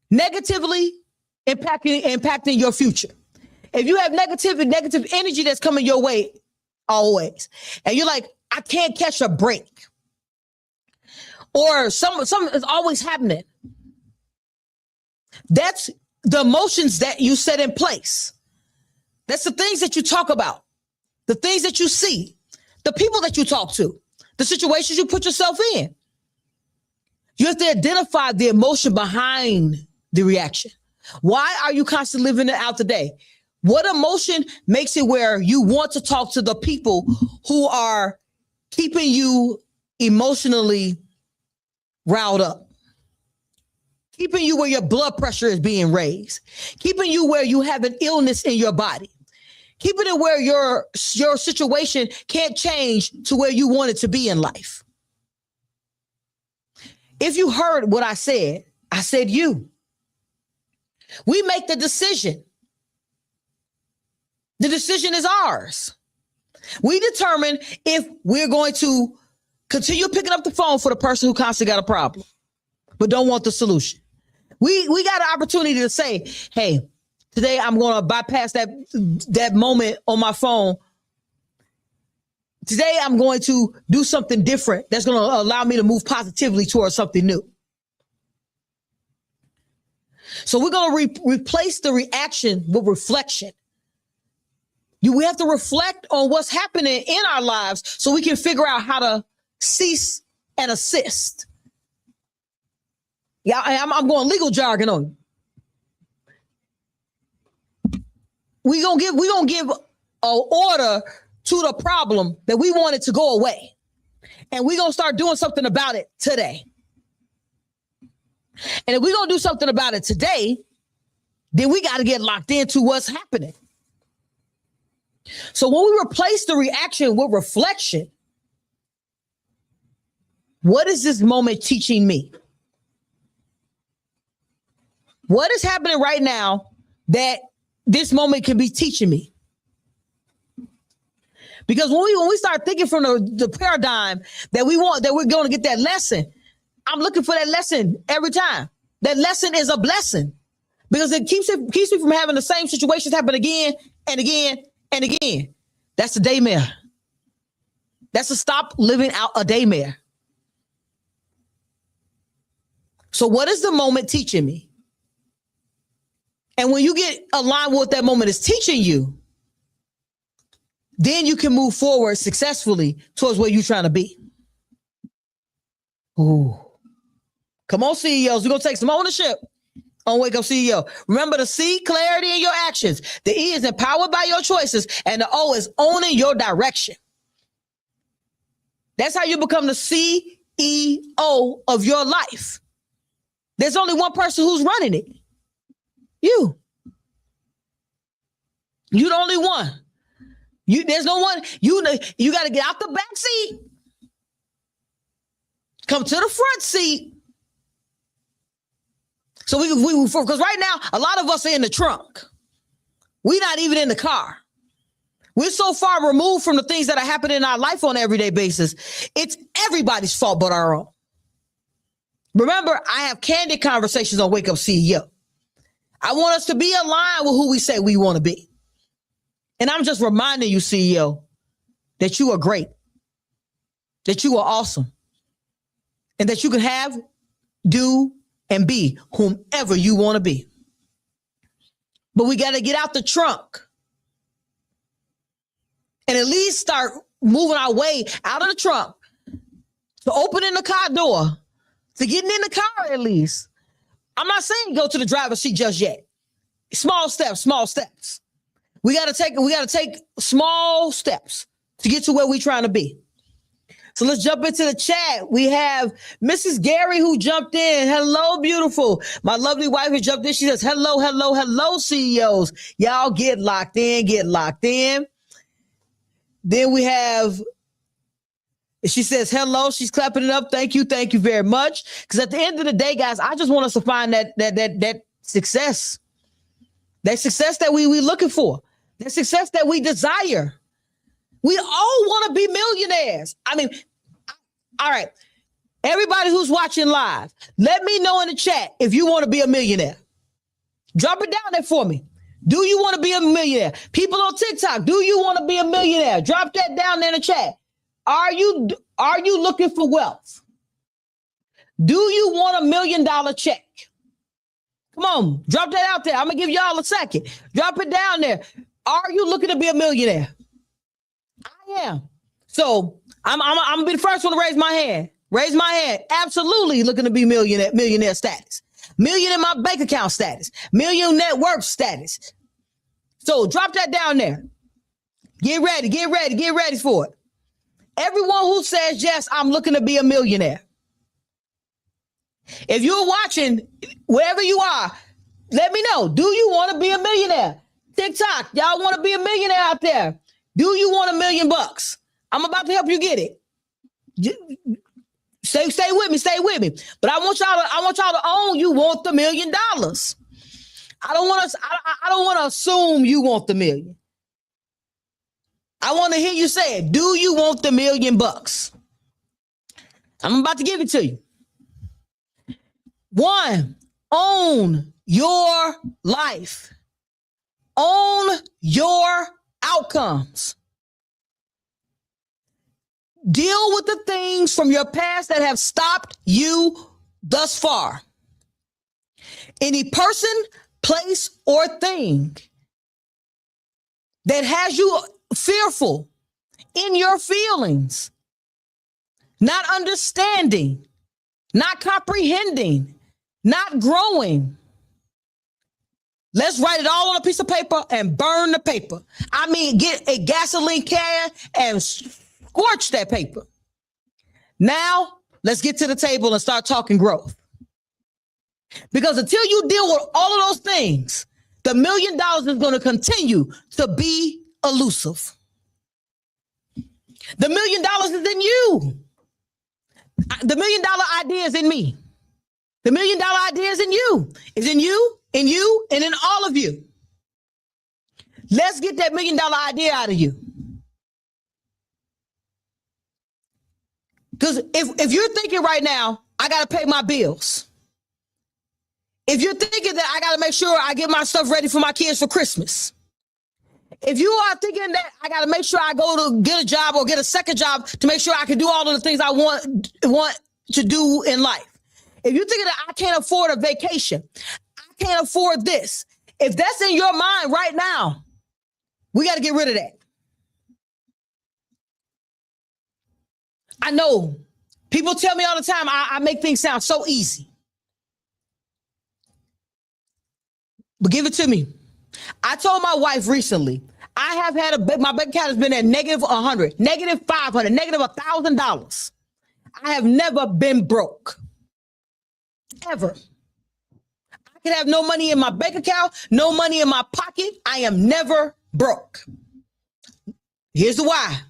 negatively impacting your future, if you have negative energy that's coming your way always, and you're like, I can't catch a break, or something is always happening, that's the emotions that you set in place. That's the things that you talk about, the things that you see, the people that you talk to, the situations you put yourself in. You have to identify the emotion behind the reaction. Why are you constantly living it out today? What emotion makes it where you want to talk to the people who are keeping you emotionally riled up? Keeping you where your blood pressure is being raised, keeping you where you have an illness in your body, keeping it where your situation can't change to where you want it to be in life. If you heard what I said you. We make the decision. The decision is ours. We determine if we're going to continue picking up the phone for the person who constantly got a problem, but don't want the solution. We got an opportunity to say, hey, today I'm going to bypass that moment on my phone. Today I'm going to do something different that's going to allow me to move positively towards something new. So we're going to replace the reaction with reflection. We have to reflect on what's happening in our lives so we can figure out how to cease and assist. Yeah, I'm going legal jargon on you. We're gonna give an order to the problem that we want it to go away. And we're gonna start doing something about it today. And if we're gonna do something about it today, then we got to get locked into what's happening. So when we replace the reaction with reflection, what is this moment teaching me? What is happening right now that this moment can be teaching me? Because when we start thinking from the paradigm that we're going to get that lesson, I'm looking for that lesson every time. That lesson is a blessing because it keeps me from having the same situations happen again and again and again. That's a daymare. That's a stop living out a daymare. So what is the moment teaching me? And when you get aligned with what that moment is teaching you, then you can move forward successfully towards where you're trying to be. Ooh. Come on, CEOs. We're going to take some ownership on Wake Up CEO. Remember the C, clarity in your actions. The E is empowered by your choices. And the O is owning your direction. That's how you become the CEO of your life. There's only one person who's running it. You. You're the only one. There's no one. You got to get out the back seat. Come to the front seat. So because right now, a lot of us are in the trunk. We're not even in the car. We're so far removed from the things that are happening in our life on an everyday basis. It's everybody's fault but our own. Remember, I have candid conversations on Wake Up CEO. I want us to be aligned with who we say we want to be. And I'm just reminding you, CEO, that you are great, that you are awesome, and that you can have, do, and be whomever you want to be. But we got to get out the trunk and at least start moving our way out of the trunk to opening the car door, to getting in the car at least. I'm not saying go to the driver's seat just yet. Small steps. We got to take small steps to get to where we're trying to be. So let's jump into the chat. We have Mrs. Gary who jumped in. Hello, beautiful. My lovely wife who jumped in. She says, hello, CEOs. Y'all get locked in. Then we have She says, hello. She's clapping it up. Thank you. Thank you very much. Because at the end of the day, guys, I just want us to find that success. That success that we looking for. That success that we desire. We all want to be millionaires. I mean, all right. Everybody who's watching live, let me know in the chat if you want to be a millionaire. Drop it down there for me. Do you want to be a millionaire? People on TikTok, do you want to be a millionaire? Drop that down there in the chat. Are you looking for wealth? Do you want $1 million check? Come on, drop that out there. I'm going to give y'all a second. Drop it down there. Are you looking to be a millionaire? I am. So I'm going to be the first one to raise my hand. Raise my hand. Absolutely looking to be millionaire status. Million in my bank account status. Million net worth status. So drop that down there. Get ready for it. Everyone who says, yes, I'm looking to be a millionaire. If you're watching, wherever you are, let me know. Do you want to be a millionaire? TikTok, y'all want to be a millionaire out there? Do you want $1 million? I'm about to help you get it. Stay with me. But I want y'all to own you want the $1 million. I don't want to assume you want the million. I want to hear you say it. Do you want the $1 million? I'm about to give it to you. 1, own your life. Own your outcomes. Deal with the things from your past that have stopped you thus far. Any person, place, or thing that has you fearful in your feelings, not understanding, not comprehending, not growing. Let's write it all on a piece of paper and burn the paper. I mean, get a gasoline can and scorch that paper. Now, let's get to the table and start talking growth. Because until you deal with all of those things, the $1 million is going to continue to be elusive. The $1 million is in you. The $1 million idea is in me. The $1 million idea is in you. It's in you, and in all of you. Let's get that $1 million idea out of you. Because if you're thinking right now, I got to pay my bills. If you're thinking that I got to make sure I get my stuff ready for my kids for Christmas. If you are thinking that I got to make sure I go to get a job or get a second job to make sure I can do all of the things I want to do in life. If you're thinking that I can't afford a vacation, I can't afford this. If that's in your mind right now, we got to get rid of that. I know people tell me all the time, I make things sound so easy. But give it to me. I told my wife recently, I have had my bank account has been at negative 100, negative 500, negative $1,000. I have never been broke. Ever. I can have no money in my bank account, no money in my pocket. I am never broke. Here's the why.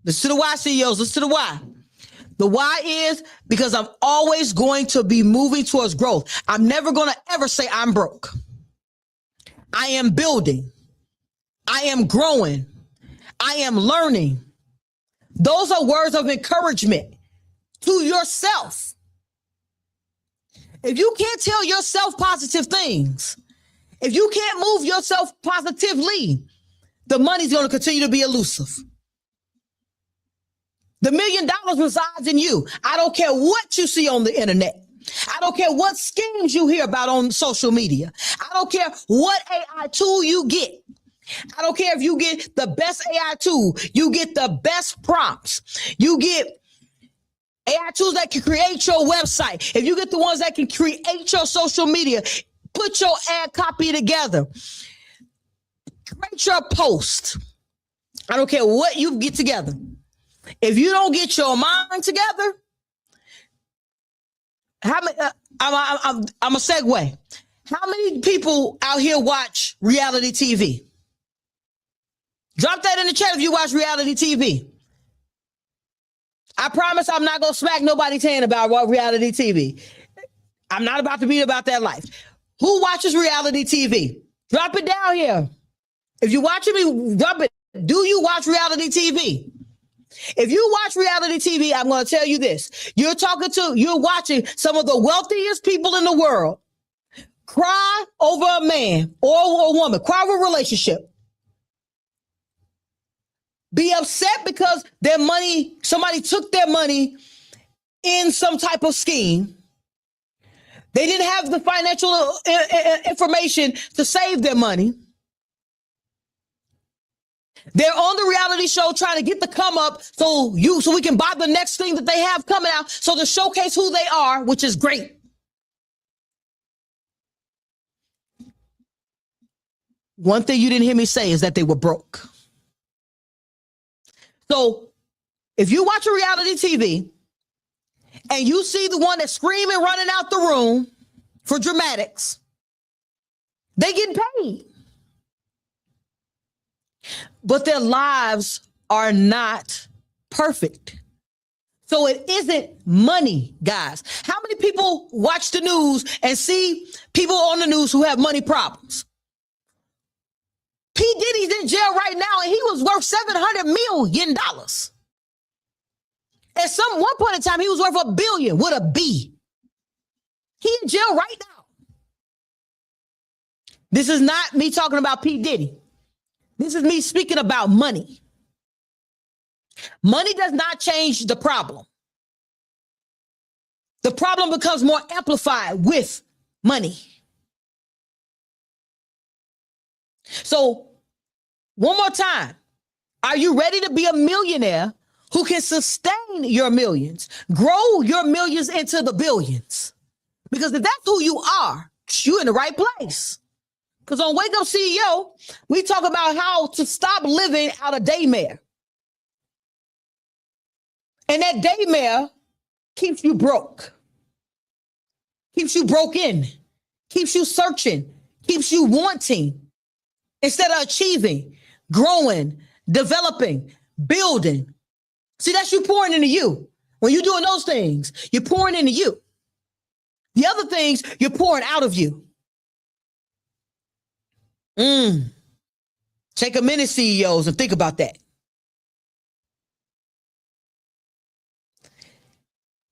Listen to the why, CEOs. Listen to the why. The why is because I'm always going to be moving towards growth. I'm never going to ever say I'm broke. I am building. I am growing. I am learning. Those are words of encouragement to yourself. If you can't tell yourself positive things, if you can't move yourself positively, the money's going to continue to be elusive. The $1 million resides in you. I don't care what you see on the internet. I don't care what schemes you hear about on social media. I don't care what AI tool you get. I don't care if you get the best AI tool. You get the best prompts. You get AI tools that can create your website. If you get the ones that can create your social media, put your ad copy together. Create your post. I don't care what you get together. If you don't get your mind together, how many? I'm a segue. How many people out here watch reality TV? Drop that in the chat if you watch reality TV. I promise I'm not going to smack nobody's hand about what reality TV. I'm not about to be about that life. Who watches reality TV? Drop it down here. If you're watching me, drop it. Do you watch reality TV? If you watch reality TV, I'm going to tell you this. You're watching some of the wealthiest people in the world cry over a man or a woman, cry over a relationship. Be upset because their money, somebody took their money in some type of scheme. They didn't have the financial information to save their money. They're on the reality show trying to get the come up so we can buy the next thing that they have coming out, so to showcase who they are, which is great. One thing you didn't hear me say is that they were broke. So if you watch a reality TV and you see the one that's screaming, running out the room for dramatics, they getting paid. But their lives are not perfect. So it isn't money, guys. How many people watch the news and see people on the news who have money problems? P. Diddy's in jail right now, and he was worth $700 million. At one point in time, he was worth $1 billion with a B. He in jail right now. This is not me talking about P. Diddy. This is me speaking about money. Money does not change the problem. The problem becomes more amplified with money. So, one more time. Are you ready to be a millionaire who can sustain your millions, grow your millions into the billions? Because if that's who you are, you're in the right place. Because on Wake Up CEO, we talk about how to stop living out of Daymare. And that Daymare keeps you broke, keeps you broken, keeps you searching, keeps you wanting instead of achieving, growing, developing, building. See, that's you pouring into you. When you're doing those things, you're pouring into you. The other things, you're pouring out of you. Take a minute, CEOs, and think about that.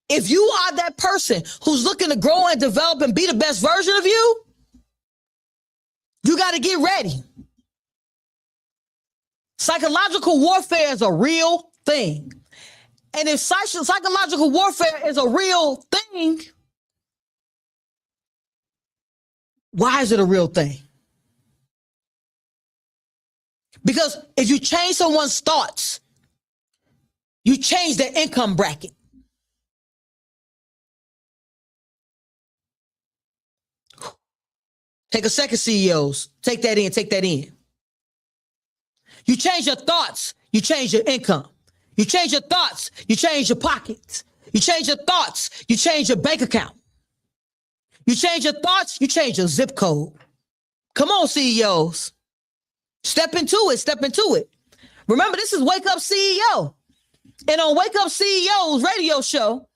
If you are that person who's looking to grow and develop and be the best version of you, you got to get ready. Psychological warfare is a real thing. And if psychological warfare is a real thing, why is it a real thing? Because if you change someone's thoughts, you change their income bracket. Take a second, CEOs. Take that in, take that in. You change your thoughts, you change your income. You change your thoughts, you change your pockets. You change your thoughts, you change your bank account. You change your thoughts, you change your zip code. Come on, CEOs. Step into it, step into it. Remember, this is Wake Up CEO. And on Wake Up CEO's radio show,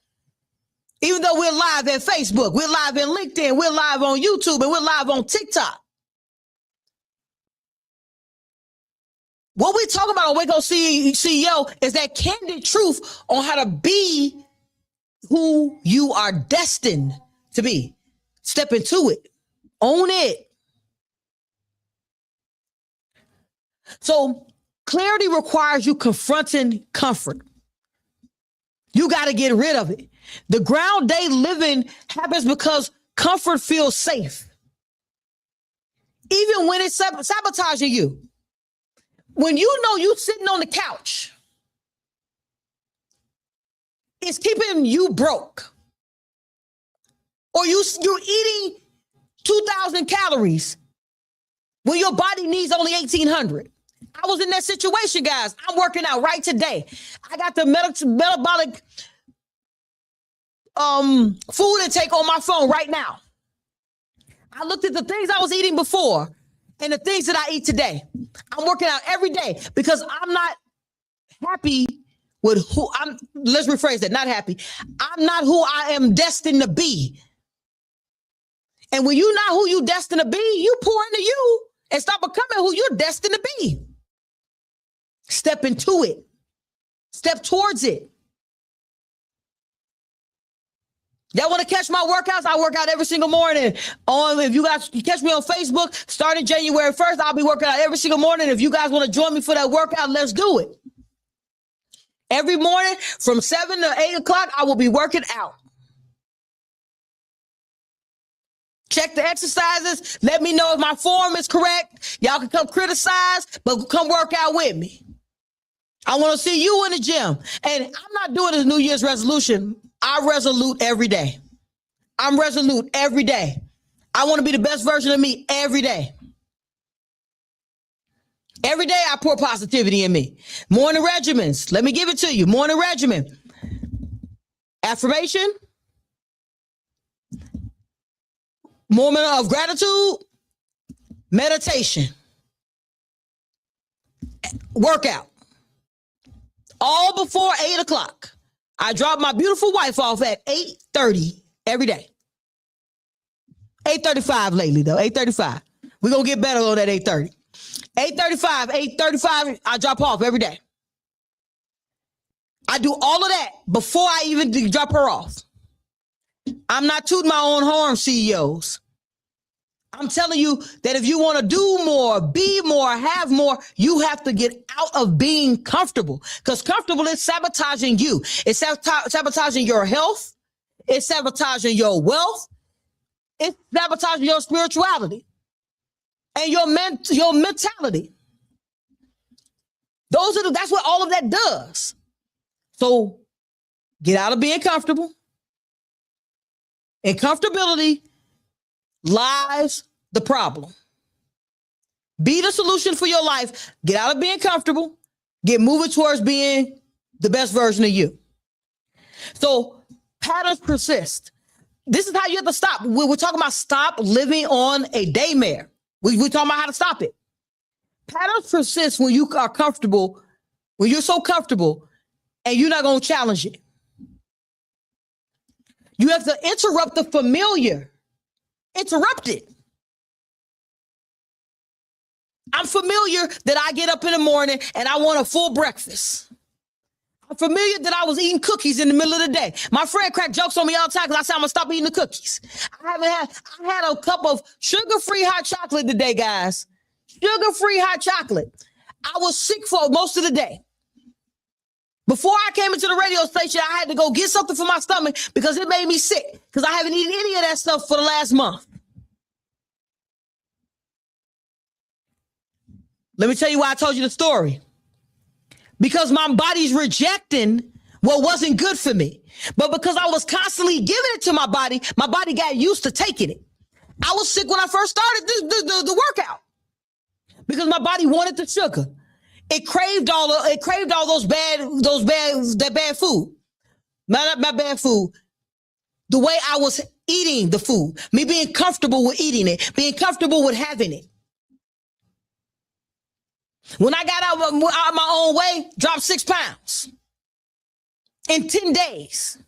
even though we're live at Facebook, we're live in LinkedIn, we're live on YouTube, and we're live on TikTok. What we talk about on Wake Up CEO is that candid truth on how to be who you are destined to be. Step into it. Own it. So clarity requires you confronting comfort. You got to get rid of it. The ground day living happens because comfort feels safe. Even when it's sabotaging you. When you know you're sitting on the couch, it's keeping you broke. Or you're eating 2,000 calories when your body needs only 1,800. I was in that situation, guys. I'm working out right today. I got the metabolic food intake on my phone right now. I looked at the things I was eating before and the things that I eat today. I'm working out every day because I'm not happy with who I'm. Let's rephrase that. Not happy. I'm not who I am destined to be. And when you're not who you destined to be, you pour into you and stop becoming who you're destined to be. Step into it. Step towards it. Y'all want to catch my workouts? I work out every single morning. If you guys catch me on Facebook, starting January 1st, I'll be working out every single morning. If you guys want to join me for that workout, let's do it. Every morning from 7 to 8 o'clock, I will be working out. Check the exercises. Let me know if my form is correct. Y'all can come criticize, but come work out with me. I want to see you in the gym. And I'm not doing this New Year's resolution. I resolute every day. I'm resolute every day. I want to be the best version of me every day. Every day I pour positivity in me. Morning regimens. Let me give it to you. Morning regimen. Affirmation. Moment of gratitude. Meditation. Workout. All before 8 o'clock. I drop my beautiful wife off at 8:30 every day. 8:35 lately, though. 8:35. We're going to get better on that 8:30. 8:35, I drop off every day. I do all of that before I even drop her off. I'm not tooting my own horn, CEOs. I'm telling you that if you want to do more, be more, have more, you have to get out of being comfortable, because comfortable is sabotaging you. It's sabotaging your health. It's sabotaging your wealth. It's sabotaging your spirituality and your mentality. That's what all of that does. So get out of being comfortable. In comfortability lies the problem. Be the solution for your life. Get out of being comfortable. Get moving towards being the best version of you. So patterns persist. This is how you have to stop. We're talking about stop living on a daymare. We're talking about how to stop it. Patterns persist when you are comfortable, when you're so comfortable and you're not going to challenge it. You have to interrupt the familiar. Interrupt it. I'm familiar that I get up in the morning and I want a full breakfast. I'm familiar that I was eating cookies in the middle of the day. My friend cracked jokes on me all the time because I said I'm going to stop eating the cookies. I had a cup of sugar-free hot chocolate today, guys. Sugar-free hot chocolate. I was sick for most of the day. Before I came into the radio station, I had to go get something for my stomach because it made me sick, because I haven't eaten any of that stuff for the last month. Let me tell you why I told you the story. Because my body's rejecting what wasn't good for me. But because I was constantly giving it to my body got used to taking it. I was sick when I first started the workout because my body wanted the sugar. It craved all that bad food. Not bad food. The way I was eating the food, me being comfortable with eating it, being comfortable with having it. When I got out of my own way, dropped 6 pounds in 10 days.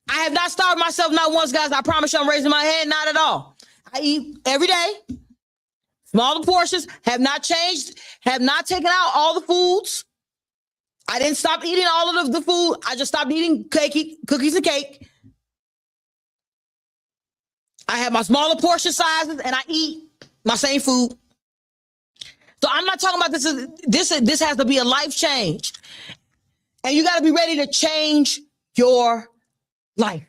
I have not starved myself not once, guys. I promise you I'm raising my hand, not at all. I eat every day. Smaller portions, have not changed, have not taken out all the foods. I didn't stop eating all of the food. I just stopped eating cookies and cake. I have my smaller portion sizes and I eat my same food. So I'm not talking about this has to be a life change. And you got to be ready to change your life.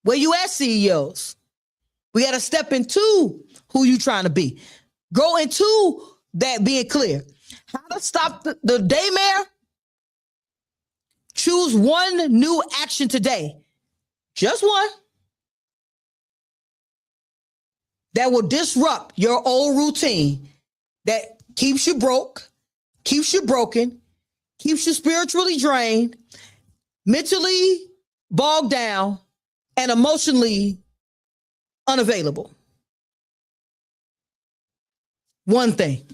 Where you at, CEOs? We got to step into who you trying to be. Go into that being clear. How to stop the daymare? Choose one new action today. Just one. That will disrupt your old routine that keeps you broke, keeps you broken, keeps you spiritually drained, mentally bogged down, and emotionally unavailable. One thing.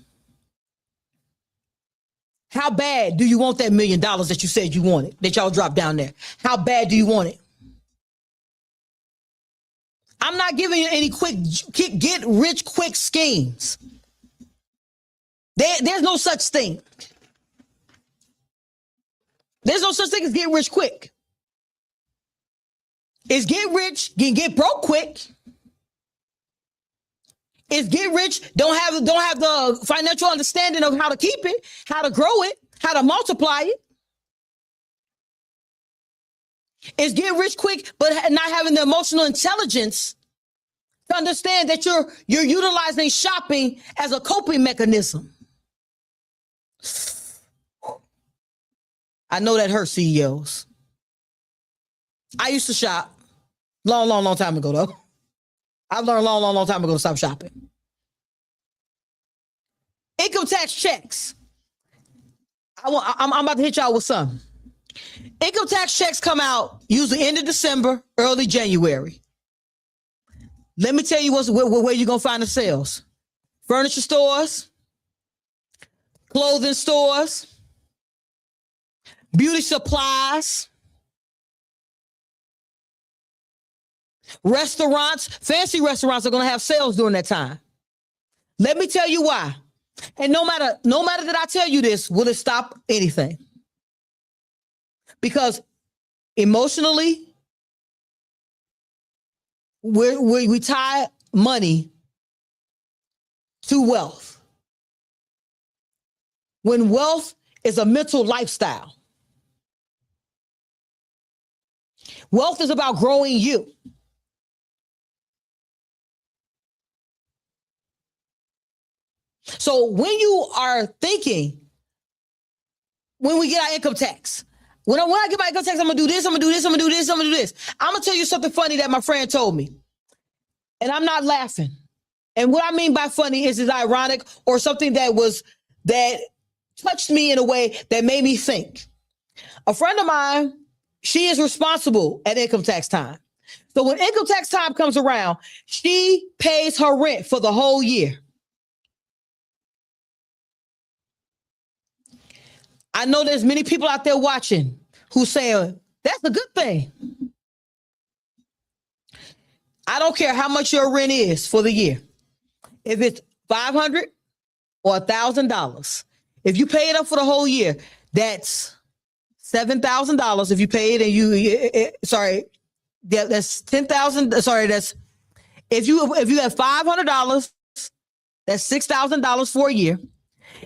How bad do you want that $1 million that you said you wanted, that y'all dropped down there? How bad do you want it? I'm not giving you any quick get rich quick schemes. There's no such thing. There's no such thing as get rich quick. It's get rich, get broke quick. It's get rich, don't have the financial understanding of how to keep it, how to grow it, how to multiply it. It's get rich quick, but not having the emotional intelligence to understand that you're utilizing shopping as a coping mechanism. I know that hurts CEOs. I used to shop long time ago, though. I learned long time ago to stop shopping. Income tax checks. I'm about to hit y'all with some. Income tax checks come out usually end of December, early January. Let me tell you where you're going to find the sales. Furniture stores, clothing stores, beauty supplies, restaurants. Fancy restaurants are going to have sales during that time. Let me tell you why. And no matter that I tell you this, will it stop anything? Because emotionally, we tie money to wealth. When wealth is a mental lifestyle. Wealth is about growing you. So when you are thinking, when we get our income tax, when I get my income tax, I'm going to do this, I'm going to do this, I'm going to do this, I'm going to do this. I'm going to tell you something funny that my friend told me. And I'm not laughing. And what I mean by funny is ironic or something that touched me in a way that made me think. A friend of mine, she is responsible at income tax time. So when income tax time comes around, she pays her rent for the whole year. I know there's many people out there watching who say, that's a good thing. I don't care how much your rent is for the year. If it's $500 or $1,000, if you pay it up for the whole year, that's $7,000. If you pay it and that's $10,000. Sorry, that's if you have $500, that's $6,000 for a year.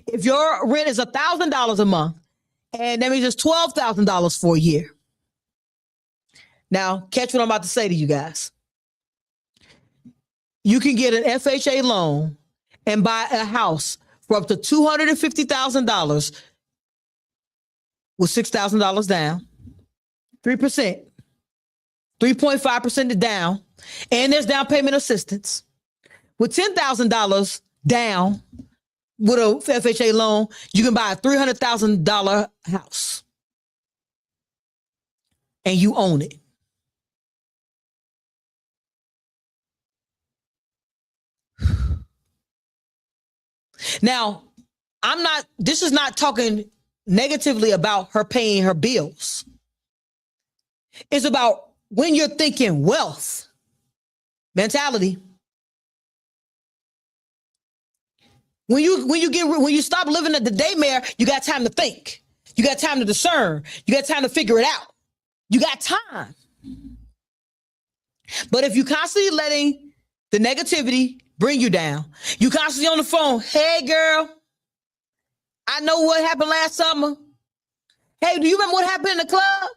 If your rent is $1,000 a month, and that means it's $12,000 for a year. Now, catch what I'm about to say to you guys. You can get an FHA loan and buy a house for up to $250,000 with $6,000 down, 3%, 3.5% down, and there's down payment assistance. With $10,000 down with a FHA loan, you can buy a $300,000 house and you own it. Now, this is not talking negatively about her paying her bills. It's about when you're thinking wealth, mentality. When you stop living at the daymare, you got time to think. You got time to discern. You got time to figure it out. You got time. But if you constantly letting the negativity bring you down, you constantly on the phone, hey girl, I know what happened last summer. Hey, do you remember what happened in the club?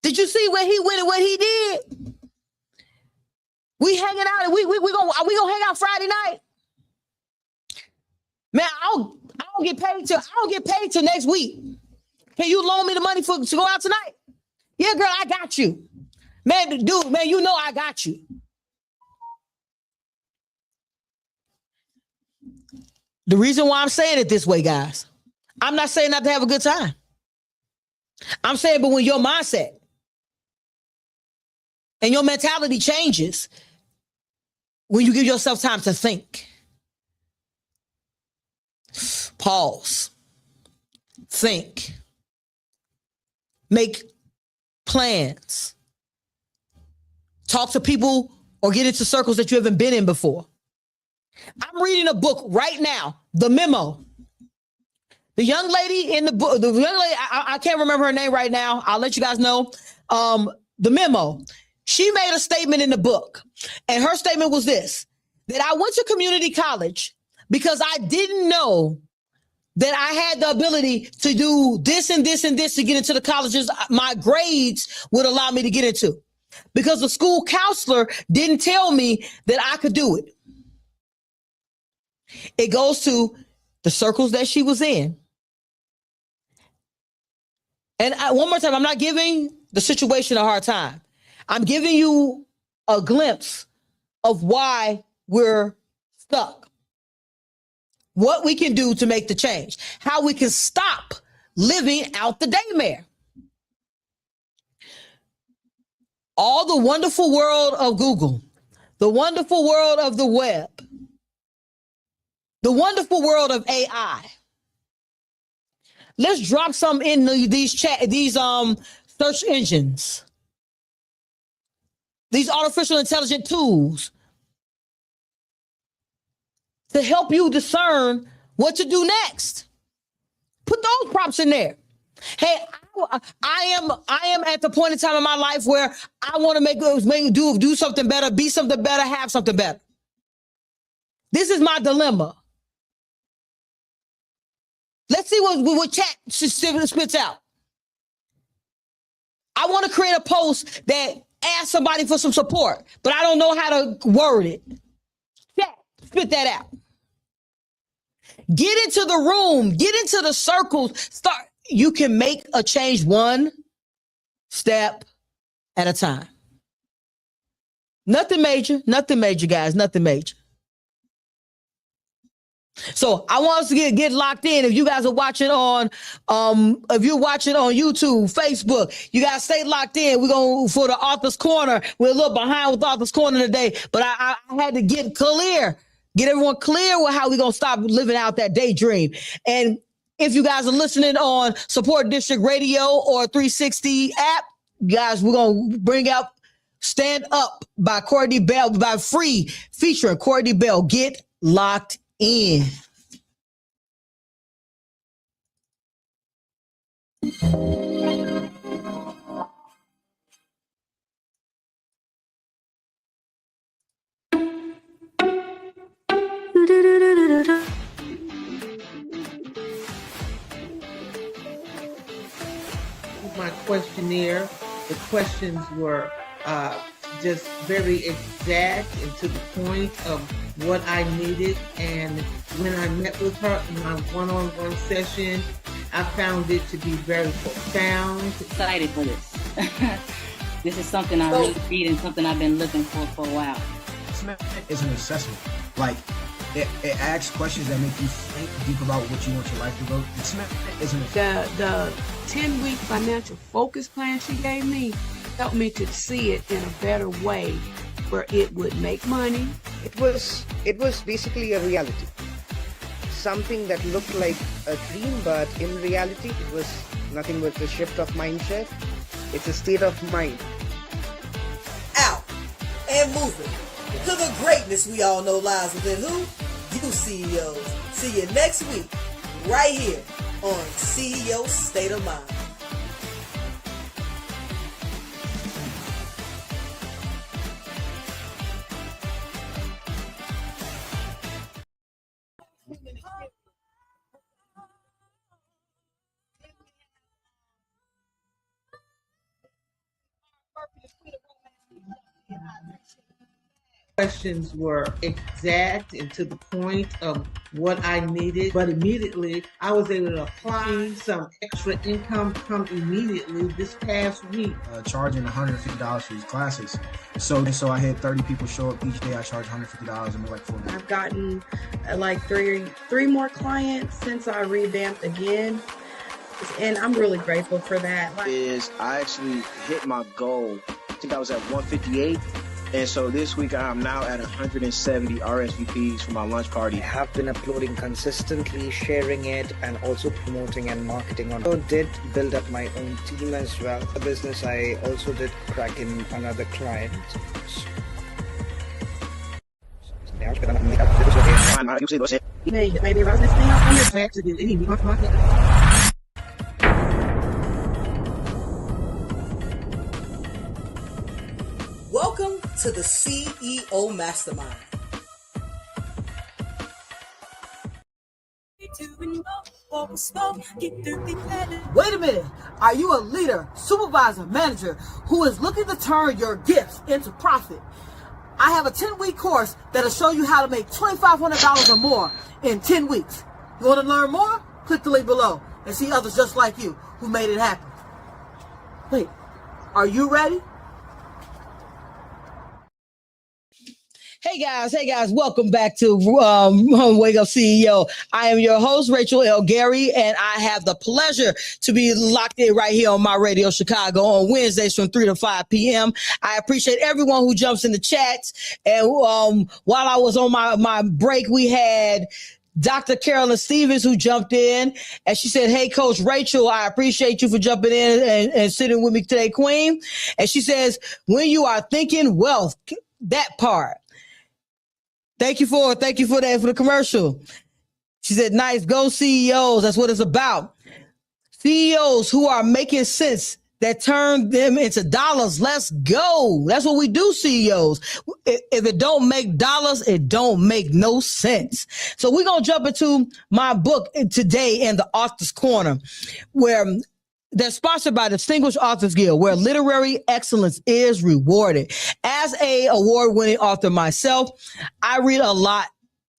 Did you see where he went and what he did? We hanging out and we gonna hang out Friday night. Man, I don't get paid till next week. Can you loan me the money to go out tonight? Yeah, girl, I got you. Man, dude, man, you know I got you. The reason why I'm saying it this way, guys, I'm not saying not to have a good time. I'm saying, but when your mindset and your mentality changes, when you give yourself time to think, pause, think, make plans, talk to people or get into circles that you haven't been in before. I'm reading a book right now, The Memo. The young lady in the book, I can't remember her name right now. I'll let you guys know. The Memo. She made a statement in the book, and her statement was this, that I went to community college because I didn't know that I had the ability to do this and this and this to get into the colleges my grades would allow me to get into, because the school counselor didn't tell me that I could do it. It goes to the circles that she was in. And one more time, I'm not giving the situation a hard time. I'm giving you a glimpse of why we're stuck. What we can do to make the change. How we can stop living out the daymare. All the wonderful world of Google, the wonderful world of the web, the wonderful world of AI. Let's drop some in these search engines, these artificial intelligent tools to help you discern what to do next. Put those prompts in there. Hey, I am at the point in time in my life where I want to do something better, be something better, have something better. This is my dilemma. Let's see what chat spits out. I want to create a post that asks somebody for some support, but I don't know how to word it. Chat, spit that out. Get into the room, get into the circles. You can make a change one step at a time. Nothing major, guys, nothing major. So I want us to get locked in. If you guys are watching on, if you're watching on YouTube, Facebook, you guys stay locked in. We're going for the Author's Corner. We're a little behind with Author's Corner today, but I had to get everyone clear with how we're going to stop living out that daydream. And if you guys are listening on Support District Radio or 360 app, guys, we're going to bring out Stand Up by Courtney Bell, by Free, featuring Courtney Bell. Get locked in. My questionnaire, the questions were just very exact and to the point of what I needed. And when I met with her in my one-on-one session, I found it to be very profound. Excited for this. This is something I really need and something I've been looking for a while. It's an assessment. Like, it asks questions that make you think deep about what you want your life to go. It's an The 10-week financial focus plan she gave me helped me to see it in a better way, where it would make money. It was basically a reality. Something that looked like a dream, but in reality, it was nothing but a shift of mindset. It's a state of mind. Out and moving to the greatness we all know lies within who? You CEOs. See you next week, right here on CEO State of Mind. Questions were exact and to the point of what I needed, but immediately I was able to apply some extra income come immediately this past week. Charging $150 for these classes. So I had 30 people show up each day. I charge $150 and we're like 4 days. I've gotten like three more clients since I revamped again. And I'm really grateful for that. I actually hit my goal. I think I was at 158. And so this week I'm now at 170 RSVPs for my lunch party. I have been uploading consistently, sharing it, and also promoting and marketing on. I did build up my own team as well. The business, I also did crack in another client. Welcome to the CEO Mastermind. Wait a minute. Are you a leader, supervisor, manager who is looking to turn your gifts into profit? I have a 10-week course that'll show you how to make $2,500 or more in 10 weeks. You want to learn more? Click the link below and see others just like you who made it happen. Wait, are you ready? Hey guys, welcome back to Wake Up CEO. I am your host, Rachel L. Gary, and I have the pleasure to be locked in right here on my radio Chicago on Wednesdays from 3 to 5 p.m. I appreciate everyone who jumps in the chats. And while I was on my break, we had Dr. Carolyn Stevens who jumped in, and she said, "Hey, Coach Rachel, I appreciate you for jumping in and sitting with me today, Queen." And she says, "When you are thinking wealth, that part." Thank you for that, for the commercial. She said, "Nice, go CEOs. That's what it's about. CEOs who are making sense that turn them into dollars. Let's go. That's what we do, CEOs. If it don't make dollars, it don't make no sense." So we're going to jump into my book today in the Author's Corner, where they're sponsored by Distinguished Authors Guild, where literary excellence is rewarded. As a award-winning author myself, I read a lot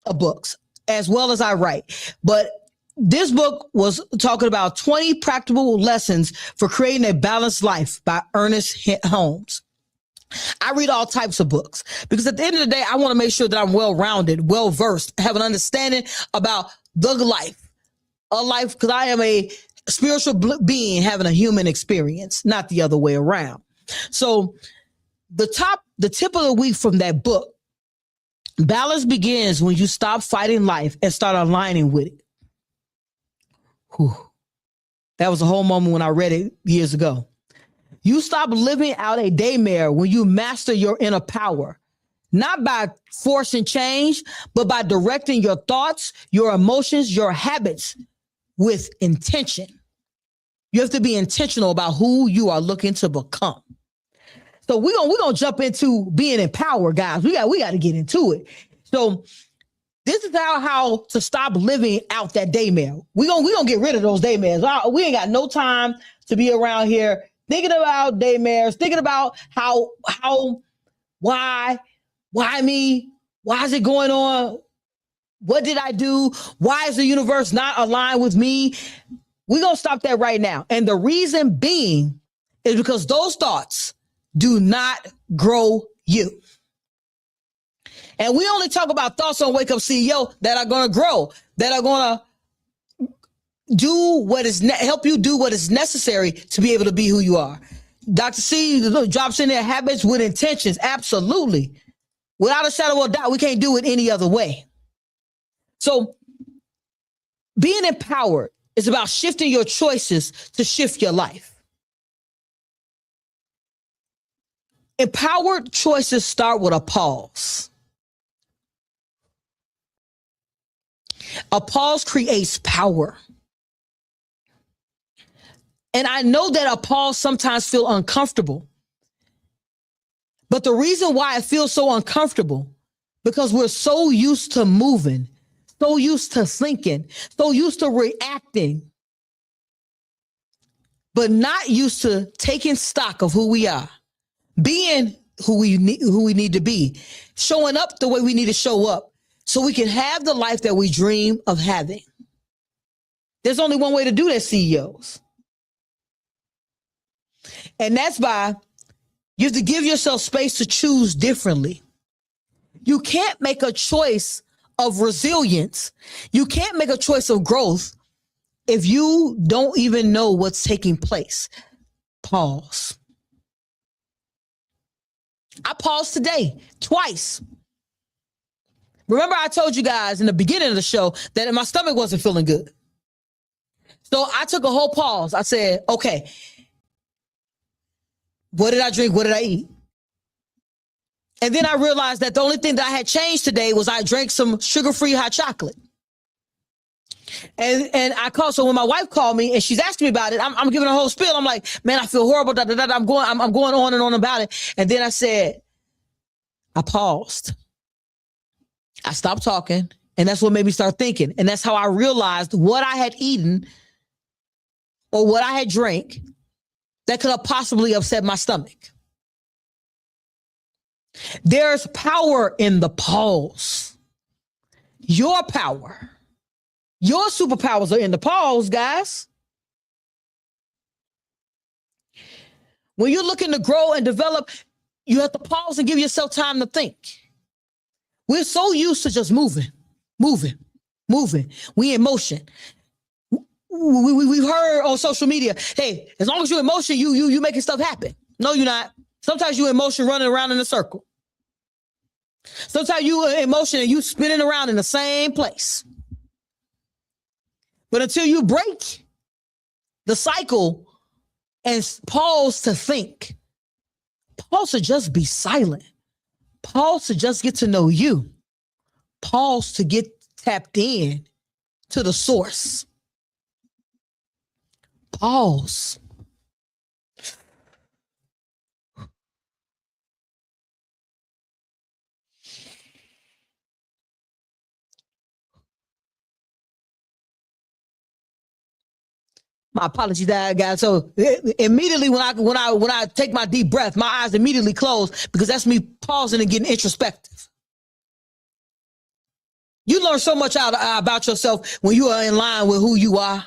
of books as well as I write. But this book was talking about 20 practical lessons for creating a balanced life by Ernest Holmes. I read all types of books because at the end of the day, I want to make sure that I'm well-rounded, well-versed, have an understanding about the life, because I am a spiritual being having a human experience, not the other way around. So the tip of the week from that book, balance begins when you stop fighting life and start aligning with it. Whew. That was a whole moment when I read it years ago. You stop living out a daymare when you master your inner power, not by forcing change, but by directing your thoughts, your emotions, your habits with intention. You have to be intentional about who you are looking to become. So we're gonna jump into being empowered, guys. We got to get into it. So this is how to stop living out that daymare. We gonna get rid of those daymares. We ain't got no time to be around here thinking about daymares, thinking about why me? Why is it going on? What did I do? Why is the universe not aligned with me? We're going to stop that right now. And the reason being is because those thoughts do not grow you. And we only talk about thoughts on Wake Up CEO that are going to grow, that are going to do what is help you do what is necessary to be able to be who you are. Dr. C drops in there, habits with intentions. Absolutely. Without a shadow of a doubt, we can't do it any other way. So being empowered is about shifting your choices to shift your life. Empowered choices start with a pause. A pause creates power. And I know that a pause sometimes feels uncomfortable. But the reason why it feels so uncomfortable, because we're so used to moving, so used to thinking, so used to reacting, but not used to taking stock of who we are, being who we need to be, showing up the way we need to show up so we can have the life that we dream of having. There's only one way to do that, CEOs. And that's by you have to give yourself space to choose differently. You can't make a choice of resilience. You can't make a choice of growth if you don't even know what's taking place. Pause. I paused today twice. Remember, I told you guys in the beginning of the show that my stomach wasn't feeling good. So I took a whole pause. I said, okay, what did I drink? What did I eat? And then I realized that the only thing that I had changed today was I drank some sugar-free hot chocolate. And I called. So when my wife called me and she's asking me about it, I'm giving her a whole spiel. I'm like, man, I feel horrible. I'm going on and on about it. And then I said, I paused. I stopped talking. And that's what made me start thinking. And that's how I realized what I had eaten or what I had drank that could have possibly upset my stomach. There's power in the pause. Your power. Your superpowers are in the pause, guys. When you're looking to grow and develop, you have to pause and give yourself time to think. We're so used to just moving. We in motion. We've heard on social media, hey, as long as you're in motion, you making stuff happen. No, you're not. Sometimes you're in motion running around in a circle. Sometimes you're in motion and you spinning around in the same place. But until you break the cycle and pause to think, pause to just be silent, pause to just get to know you, pause to get tapped in to the source. Pause. My apologies, guys. So immediately when I take my deep breath, my eyes immediately close because that's me pausing and getting introspective. You learn so much about yourself when you are in line with who you are.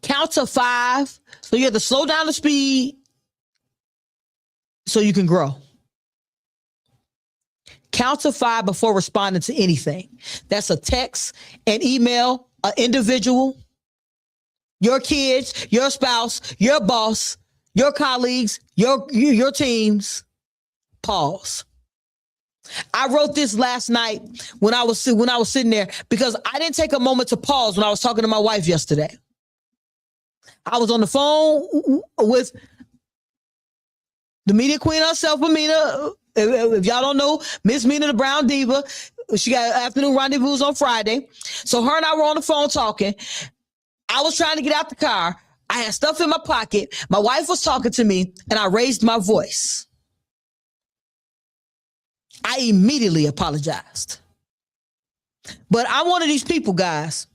Count to 5. So you have to slow down the speed so you can grow. Count to 5 before responding to anything. That's a text, an email, an individual, your kids, your spouse, your boss, your colleagues, your teams. Pause. I wrote this last night when I was sitting there because I didn't take a moment to pause when I was talking to my wife yesterday. I was on the phone with the media queen herself, Amina. If y'all don't know, Miss Mina, the Brown Diva, she got afternoon rendezvous on Friday. So her and I were on the phone talking. I was trying to get out the car. I had stuff in my pocket. My wife was talking to me, and I raised my voice. I immediately apologized. But I'm one of these people, guys,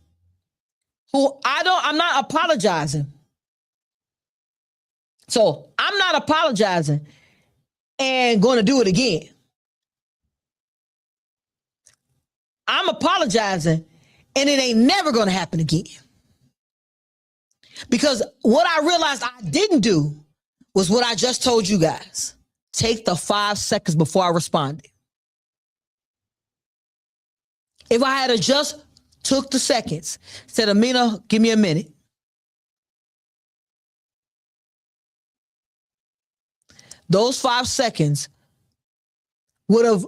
who I'm not apologizing. So I'm not apologizing and going to do it again. I'm apologizing and it ain't never going to happen again. Because what I realized I didn't do was what I just told you guys. Take the 5 seconds before I responded. If I had just took the seconds, said, Amina, give me a minute. Those 5 seconds would have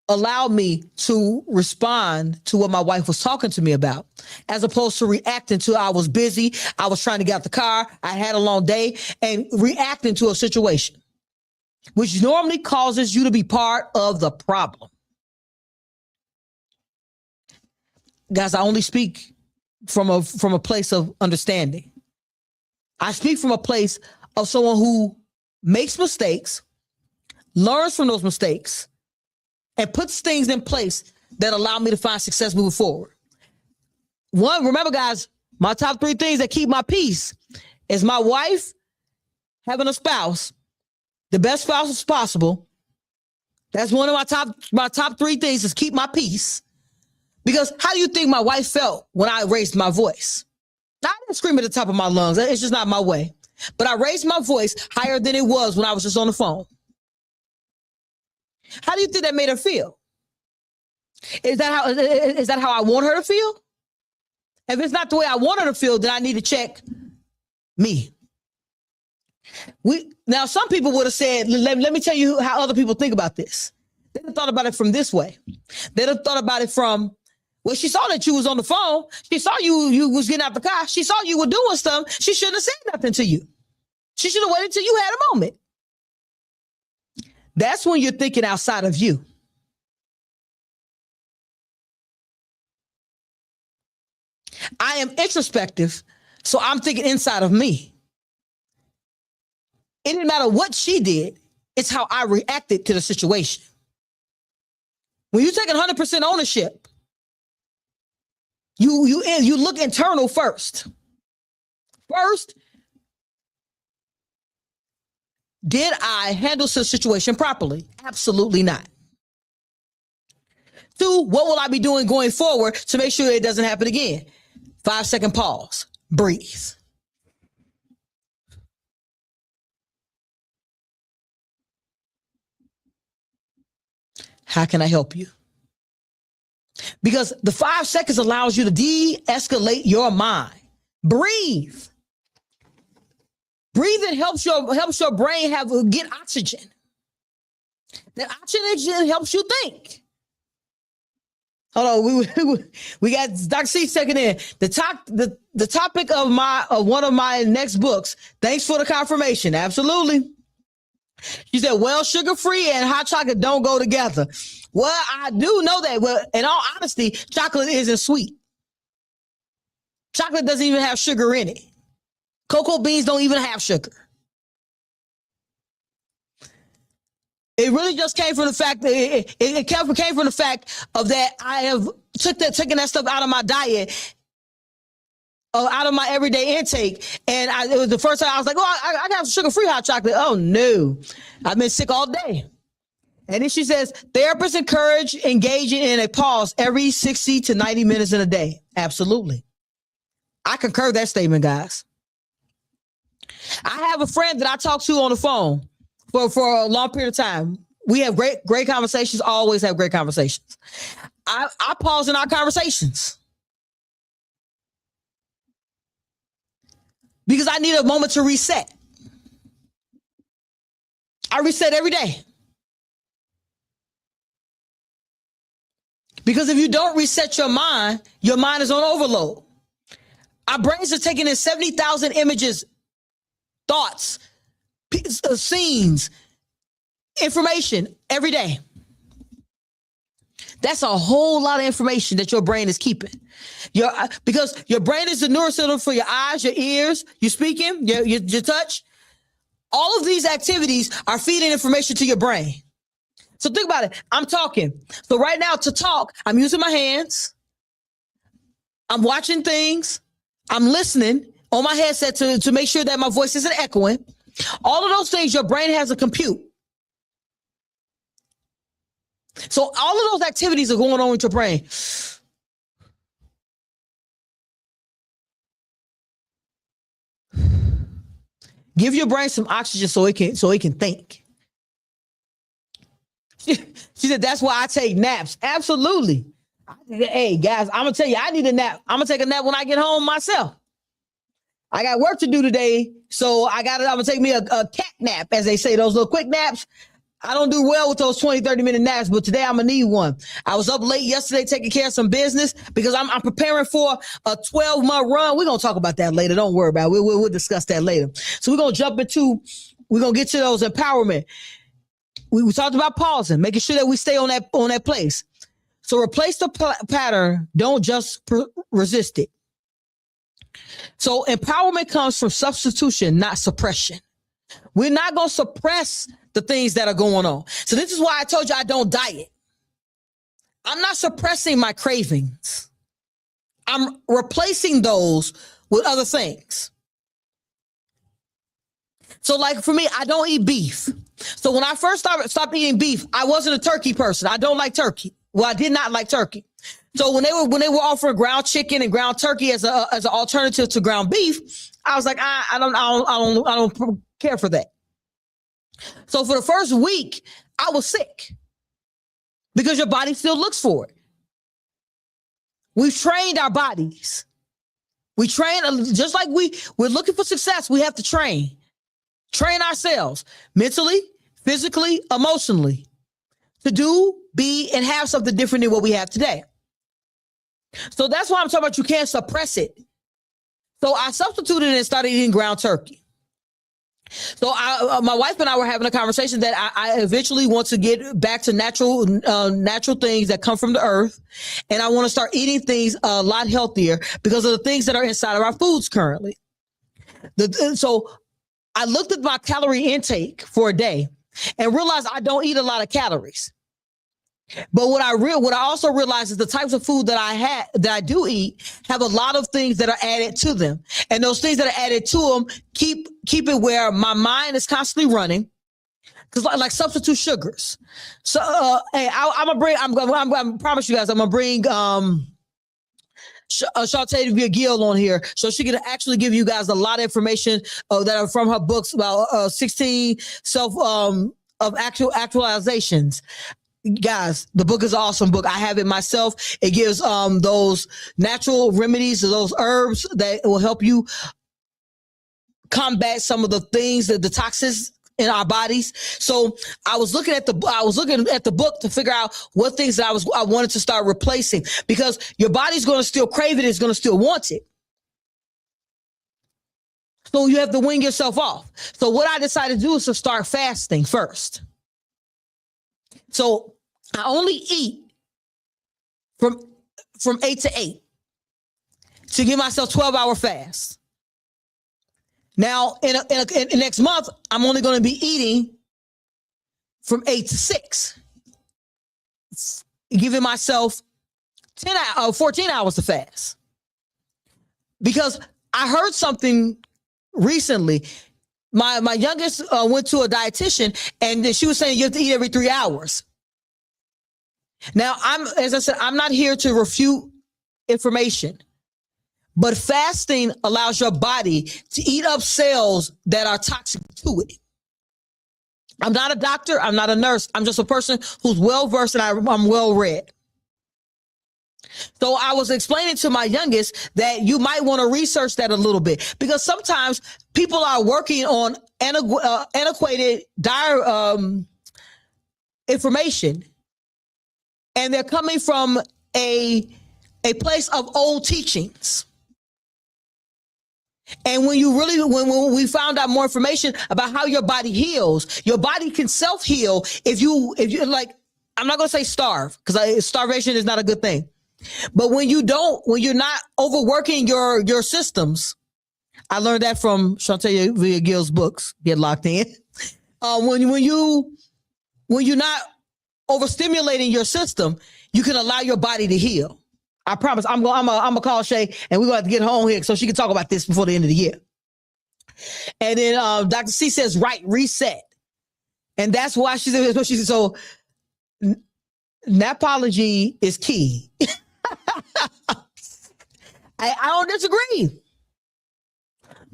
allowed me to respond to what my wife was talking to me about, as opposed to reacting to I was busy, I was trying to get out the car, I had a long day, and reacting to a situation, which normally causes you to be part of the problem. Guys, I only speak from a place of understanding. I speak from a place of someone who makes mistakes, learns from those mistakes, and puts things in place that allow me to find success moving forward. One, remember, guys, my top 3 things that keep my peace is my wife, having a spouse, the best spouse as possible. That's one of my top 3 things is keep my peace. Because how do you think my wife felt when I raised my voice? I didn't scream at the top of my lungs. It's just not my way. But I raised my voice higher than it was when I was just on the phone. How do you think that made her feel? Is that how I want her to feel? If it's not the way I want her to feel, then I need to check me. Now, some people would have said, let me tell you how other people think about this. They'd have thought about it from this way. They'd have thought about it from, well, she saw that you was on the phone. She saw you was getting out the car. She saw you were doing stuff. She shouldn't have said nothing to you. She should have waited till you had a moment. That's when you're thinking outside of you. I am introspective, so I'm thinking inside of me. It didn't matter what she did. It's how I reacted to the situation. When you take 100% ownership, you look internal first. First, did I handle the situation properly? Absolutely not. 2, what will I be doing going forward to make sure it doesn't happen again? 5-second pause. Breathe. How can I help you? Because the 5 seconds allows you to de-escalate your mind. Breathe. Breathing helps your brain get oxygen. That oxygen helps you think. Hold on, we got Dr. C checking in. The topic of one of my next books. Thanks for the confirmation. Absolutely. She said, well, sugar-free and hot chocolate don't go together. Well, I do know that. Well, in all honesty, chocolate isn't sweet. Chocolate doesn't even have sugar in it. Cocoa beans don't even have sugar. It really just came from the fact that it came from the fact of that I have taken that stuff out of my diet, out of my everyday intake. And it was the first time I was like, oh, I got sugar-free hot chocolate. Oh, no. I've been sick all day. And then she says, therapists encourage engaging in a pause every 60 to 90 minutes in a day. Absolutely. I concur that statement, guys. I have a friend that I talk to on the phone for a long period of time. We have great conversations, always have great conversations. I pause in our conversations because I need a moment to reset. I reset every day. Because if you don't reset your mind is on overload. Our brains are taking in 70,000 images, thoughts, scenes, information every day. That's a whole lot of information that your brain is keeping. Because your brain is the neurocentre for your eyes, your ears, your speaking, your touch. All of these activities are feeding information to your brain. So think about it. I'm talking. So right now to talk, I'm using my hands. I'm watching things. I'm listening on my headset to make sure that my voice isn't echoing. All of those things, your brain has to compute. So all of those activities are going on with your brain. Give your brain some oxygen so it can think. She said, that's why I take naps. Absolutely. Hey, guys, I'm going to tell you, I need a nap. I'm going to take a nap when I get home myself. I got work to do today, so I'm going to take me a cat nap, as they say, those little quick naps. I don't do well with those 20, 30-minute naps, but today I'm going to need one. I was up late yesterday taking care of some business because I'm preparing for a 12-month run. We're going to talk about that later. Don't worry about it. We'll discuss that later. So we're going to get to those empowerment. We talked about pausing, making sure that we stay on that place. So replace the pattern. Don't just resist it. So empowerment comes from substitution, not suppression. We're not going to suppress the things that are going on. So this is why I told you I don't diet. I'm not suppressing my cravings. I'm replacing those with other things. So like for me, I don't eat beef. So when I first stopped eating beef, I wasn't a turkey person. I don't like turkey. Well, I did not like turkey. So when they were offering ground chicken and ground turkey as an alternative to ground beef, I was like, I don't care for that. So for the first week, I was sick because your body still looks for it. We've trained our bodies. We train just like we're looking for success. We have to train. train ourselves mentally, physically, emotionally to do, be, and have something different than what we have today. So that's why I'm talking about you can't suppress it. So I substituted and started eating ground turkey. So my wife and I were having a conversation that I eventually want to get back to natural things that come from the earth. And I want to start eating things a lot healthier because of the things that are inside of our foods currently. So I looked at my calorie intake for a day and realized I don't eat a lot of calories. But what I also realized is the types of food that I do eat have a lot of things that are added to them, and those things that are added to them keep it where my mind is constantly running, because like substitute sugars. So hey, I'm gonna promise you guys I'm gonna bring Shantae Gill on here so she can actually give you guys a lot of information that are from her books about 16 of actualizations. Guys, the book is an awesome book. I have it myself. It gives those natural remedies, those herbs that will help you combat some of the things, the toxins in our bodies. So I was looking at the book to figure out what things that I wanted to start replacing, because your body's going to still crave it. It's going to still want it. So you have to wean yourself off. So what I decided to do is to start fasting first. So I only eat from 8 to 8 to give myself 12-hour fast. Now, in next month, I'm only going to be eating from 8 to 6, giving myself 14 hours to fast. Because I heard something recently. My youngest went to a dietitian, and she was saying you have to eat every 3 hours. Now, as I said, I'm not here to refute information, but fasting allows your body to eat up cells that are toxic to it. I'm not a doctor. I'm not a nurse. I'm just a person who's well-versed and I'm well-read. So I was explaining to my youngest that you might want to research that a little bit, because sometimes people are working on antiquated information, and they're coming from a place of old teachings. And when we found out more information about how your body heals, your body can self-heal if you like, I'm not going to say starve, because starvation is not a good thing. But when you're not overworking your systems, I learned that from Shantae Gill's books, Get Locked In. When you're not overstimulating your system, you can allow your body to heal. I promise. I'm gonna call Shay, and we're gonna have to get her on here so she can talk about this before the end of the year. And then Dr. C says, right, reset, and that's why she said. So Napology is key. I don't disagree,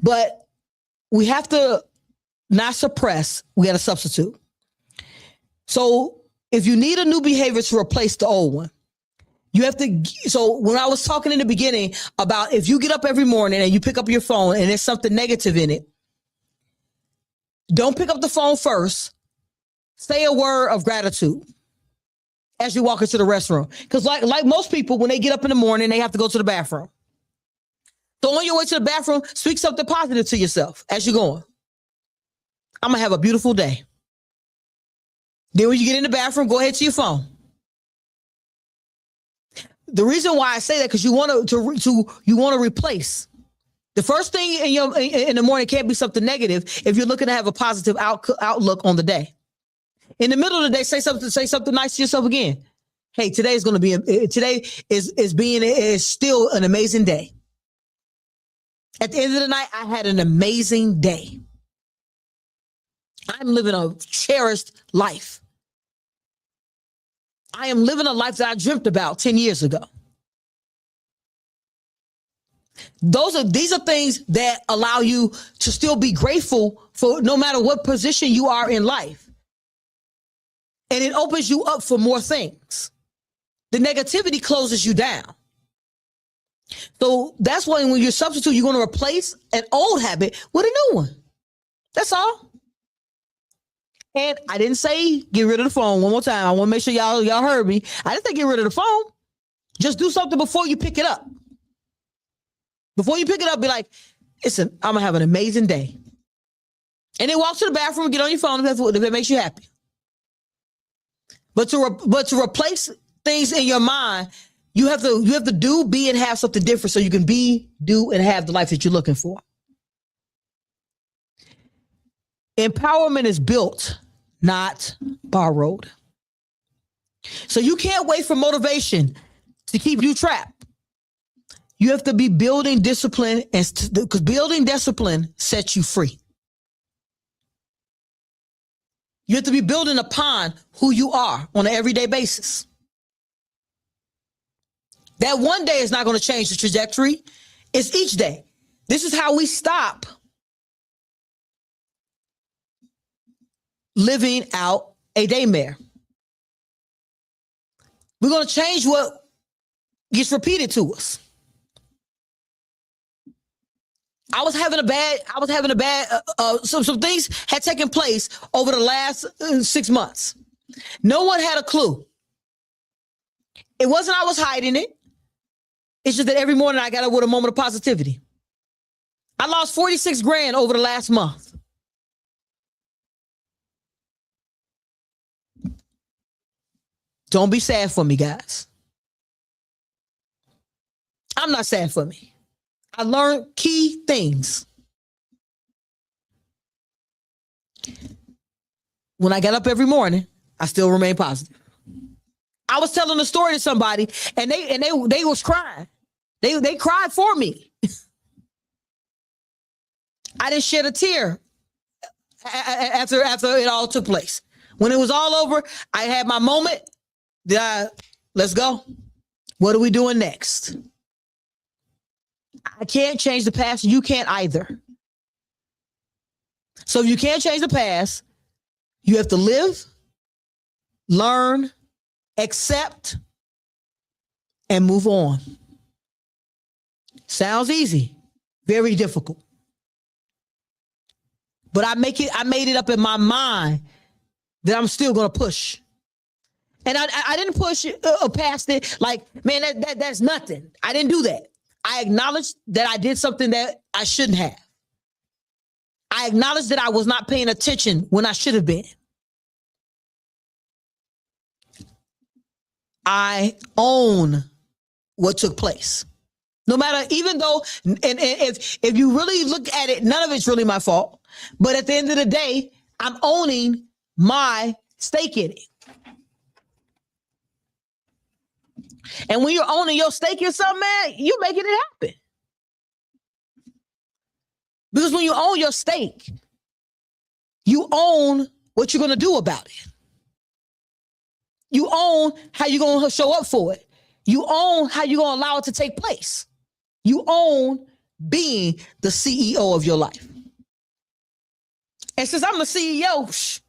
but we have to not suppress. We got to substitute. So if you need a new behavior to replace the old one, you have to. So when I was talking in the beginning about if you get up every morning and you pick up your phone and there's something negative in it, don't pick up the phone first. Say a word of gratitude as you walk into the restroom. Because like most people, when they get up in the morning, they have to go to the bathroom. So on your way to the bathroom, speak something positive to yourself as you're going. I'm going to have a beautiful day. Then when you get in the bathroom, go ahead to your phone. The reason why I say that, because you want to replace. The first thing in the morning can't be something negative if you're looking to have a positive outlook on the day. In the middle of the day, say something nice to yourself again. Hey, today is still an amazing day. At the end of the night, I had an amazing day. I'm living a cherished life. I am living a life that I dreamt about 10 years ago. These are things that allow you to still be grateful for no matter what position you are in life. And it opens you up for more things. The negativity closes you down. So that's why when you substitute, you're going to replace an old habit with a new one. That's all. And I didn't say get rid of the phone. One more time. I want to make sure y'all heard me. I didn't say get rid of the phone. Just do something before you pick it up. Before you pick it up, be like, listen, I'm going to have an amazing day. And then walk to the bathroom and get on your phone if that makes you happy. But to replace things in your mind, you have to do, be, and have something different so you can be, do, and have the life that you're looking for. Empowerment is built, not borrowed. So you can't wait for motivation to keep you trapped. You have to be building discipline, because building discipline sets you free. You have to be building upon who you are on an everyday basis. That one day is not going to change the trajectory. It's each day. This is how we stop living out a daymare. We're going to change what gets repeated to us. Some things had taken place over the last 6 months. No one had a clue. It wasn't I was hiding it. It's just that every morning I got up with a moment of positivity. I lost 46 grand over the last month. Don't be sad for me, guys. I'm not sad for me. I learned key things. When I got up every morning, I still remain positive. I was telling a story to somebody, and they was crying. They cried for me. I didn't shed a tear after it all took place. When it was all over, I had my moment. Let's go. What are we doing next? I can't change the past. You can't either. So if you can't change the past, you have to live, learn, accept, and move on. Sounds easy, very difficult. But I made it up in my mind that I'm still going to push. And I didn't push past it like, man, that's nothing. I didn't do that. I acknowledged that I did something that I shouldn't have. I acknowledged that I was not paying attention when I should have been. I own what took place. No matter, even though, and if you really look at it, none of it's really my fault. But at the end of the day, I'm owning my stake in it. And when you're owning your stake in something, man, you're making it happen. Because when you own your stake, you own what you're going to do about it. You own how you're going to show up for it. You own how you're going to allow it to take place. You own being the CEO of your life. And since I'm the CEO,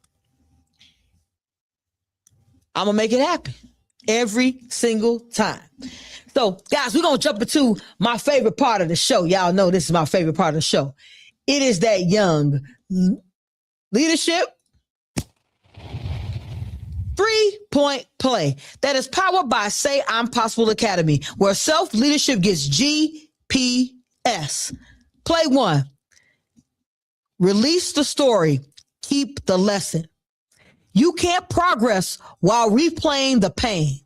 I'm going to make it happen every single time. So, guys, we're going to jump into my favorite part of the show. Y'all know this is my favorite part of the show. It is that young leadership 3-point play that is powered by Say I'm Possible Academy, where self-leadership gets GPS. Play 1. Release the story. Keep the lesson. You can't progress while replaying the pain.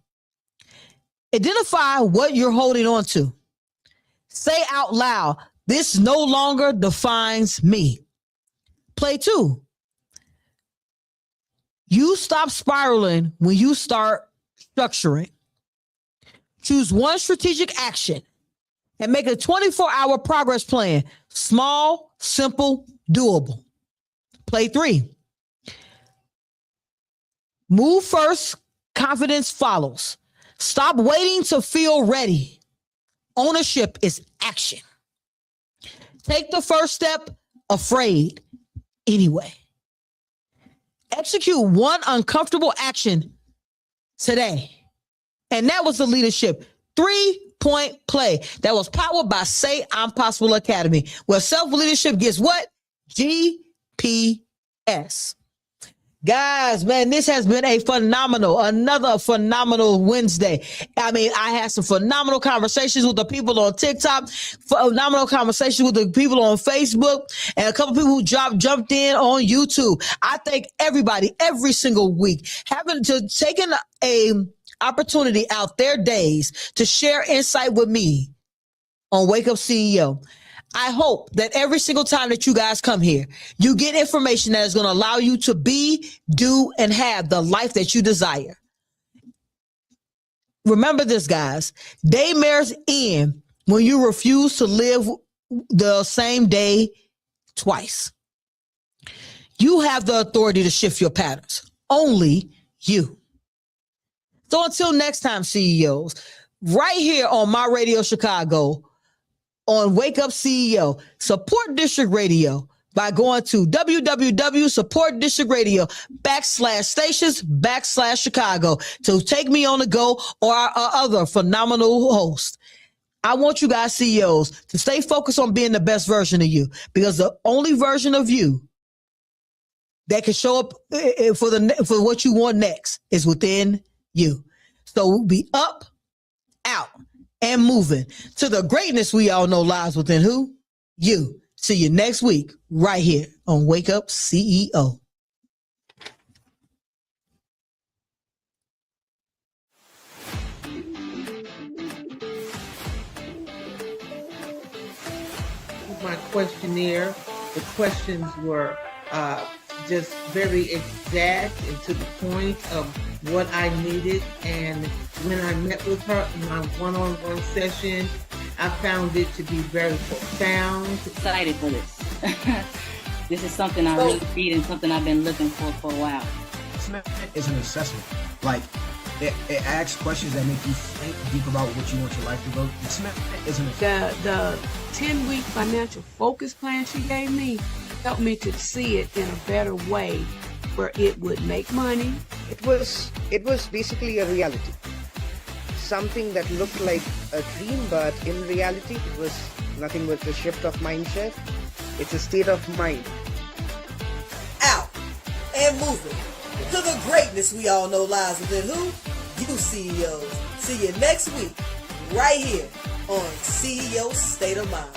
Identify what you're holding on to. Say out loud, this no longer defines me. Play 2. You stop spiraling when you start structuring. Choose one strategic action and make a 24-hour progress plan. Small, simple, doable. Play 3. Move first, confidence follows. Stop waiting to feel ready. Ownership is action. Take the first step, afraid, anyway. Execute one uncomfortable action today. And that was the leadership 3-point play that was powered by Say I'm Possible Academy, where self-leadership gets what? GPS. Guys, man, this has been another phenomenal Wednesday. I mean, I had some phenomenal conversations with the people on TikTok, phenomenal conversations with the people on Facebook, and a couple people who jumped in on YouTube. I thank everybody every single week taking a opportunity out their days to share insight with me on Wake Up CEO. I hope that every single time that you guys come here, you get information that is going to allow you to be, do, and have the life that you desire. Remember this, guys. Daymares end when you refuse to live the same day twice. You have the authority to shift your patterns. Only you. So until next time, CEOs, right here on My Radio Chicago, on Wake Up CEO, support District Radio by going to www.supportdistrictradio.com/stations/Chicago to take me on the go or our other phenomenal host. I want you guys, CEOs, to stay focused on being the best version of you, because the only version of you that can show up for what you want next is within you. So be up, out, and moving to the greatness we all know lies within who? You. See you next week right here on Wake Up CEO. My questionnaire, the questions were just very exact and to the point of what I needed. And when I met with her in my one-on-one session, I found it to be very profound. Excited for this. This is something I really need and something I've been looking for a while. It's an assessment. Like, it asks questions that make you think deep about what you want your life to go. It's an assessment. The 10-week financial focus plan she gave me helped me to see it in a better way where it would make money. It was basically a reality. Something that looked like a dream, but in reality it was nothing but a shift of mindset. It's a state of mind. Out and moving to the greatness we all know lies within who? You CEOs. See you next week right here on CEO State of Mind.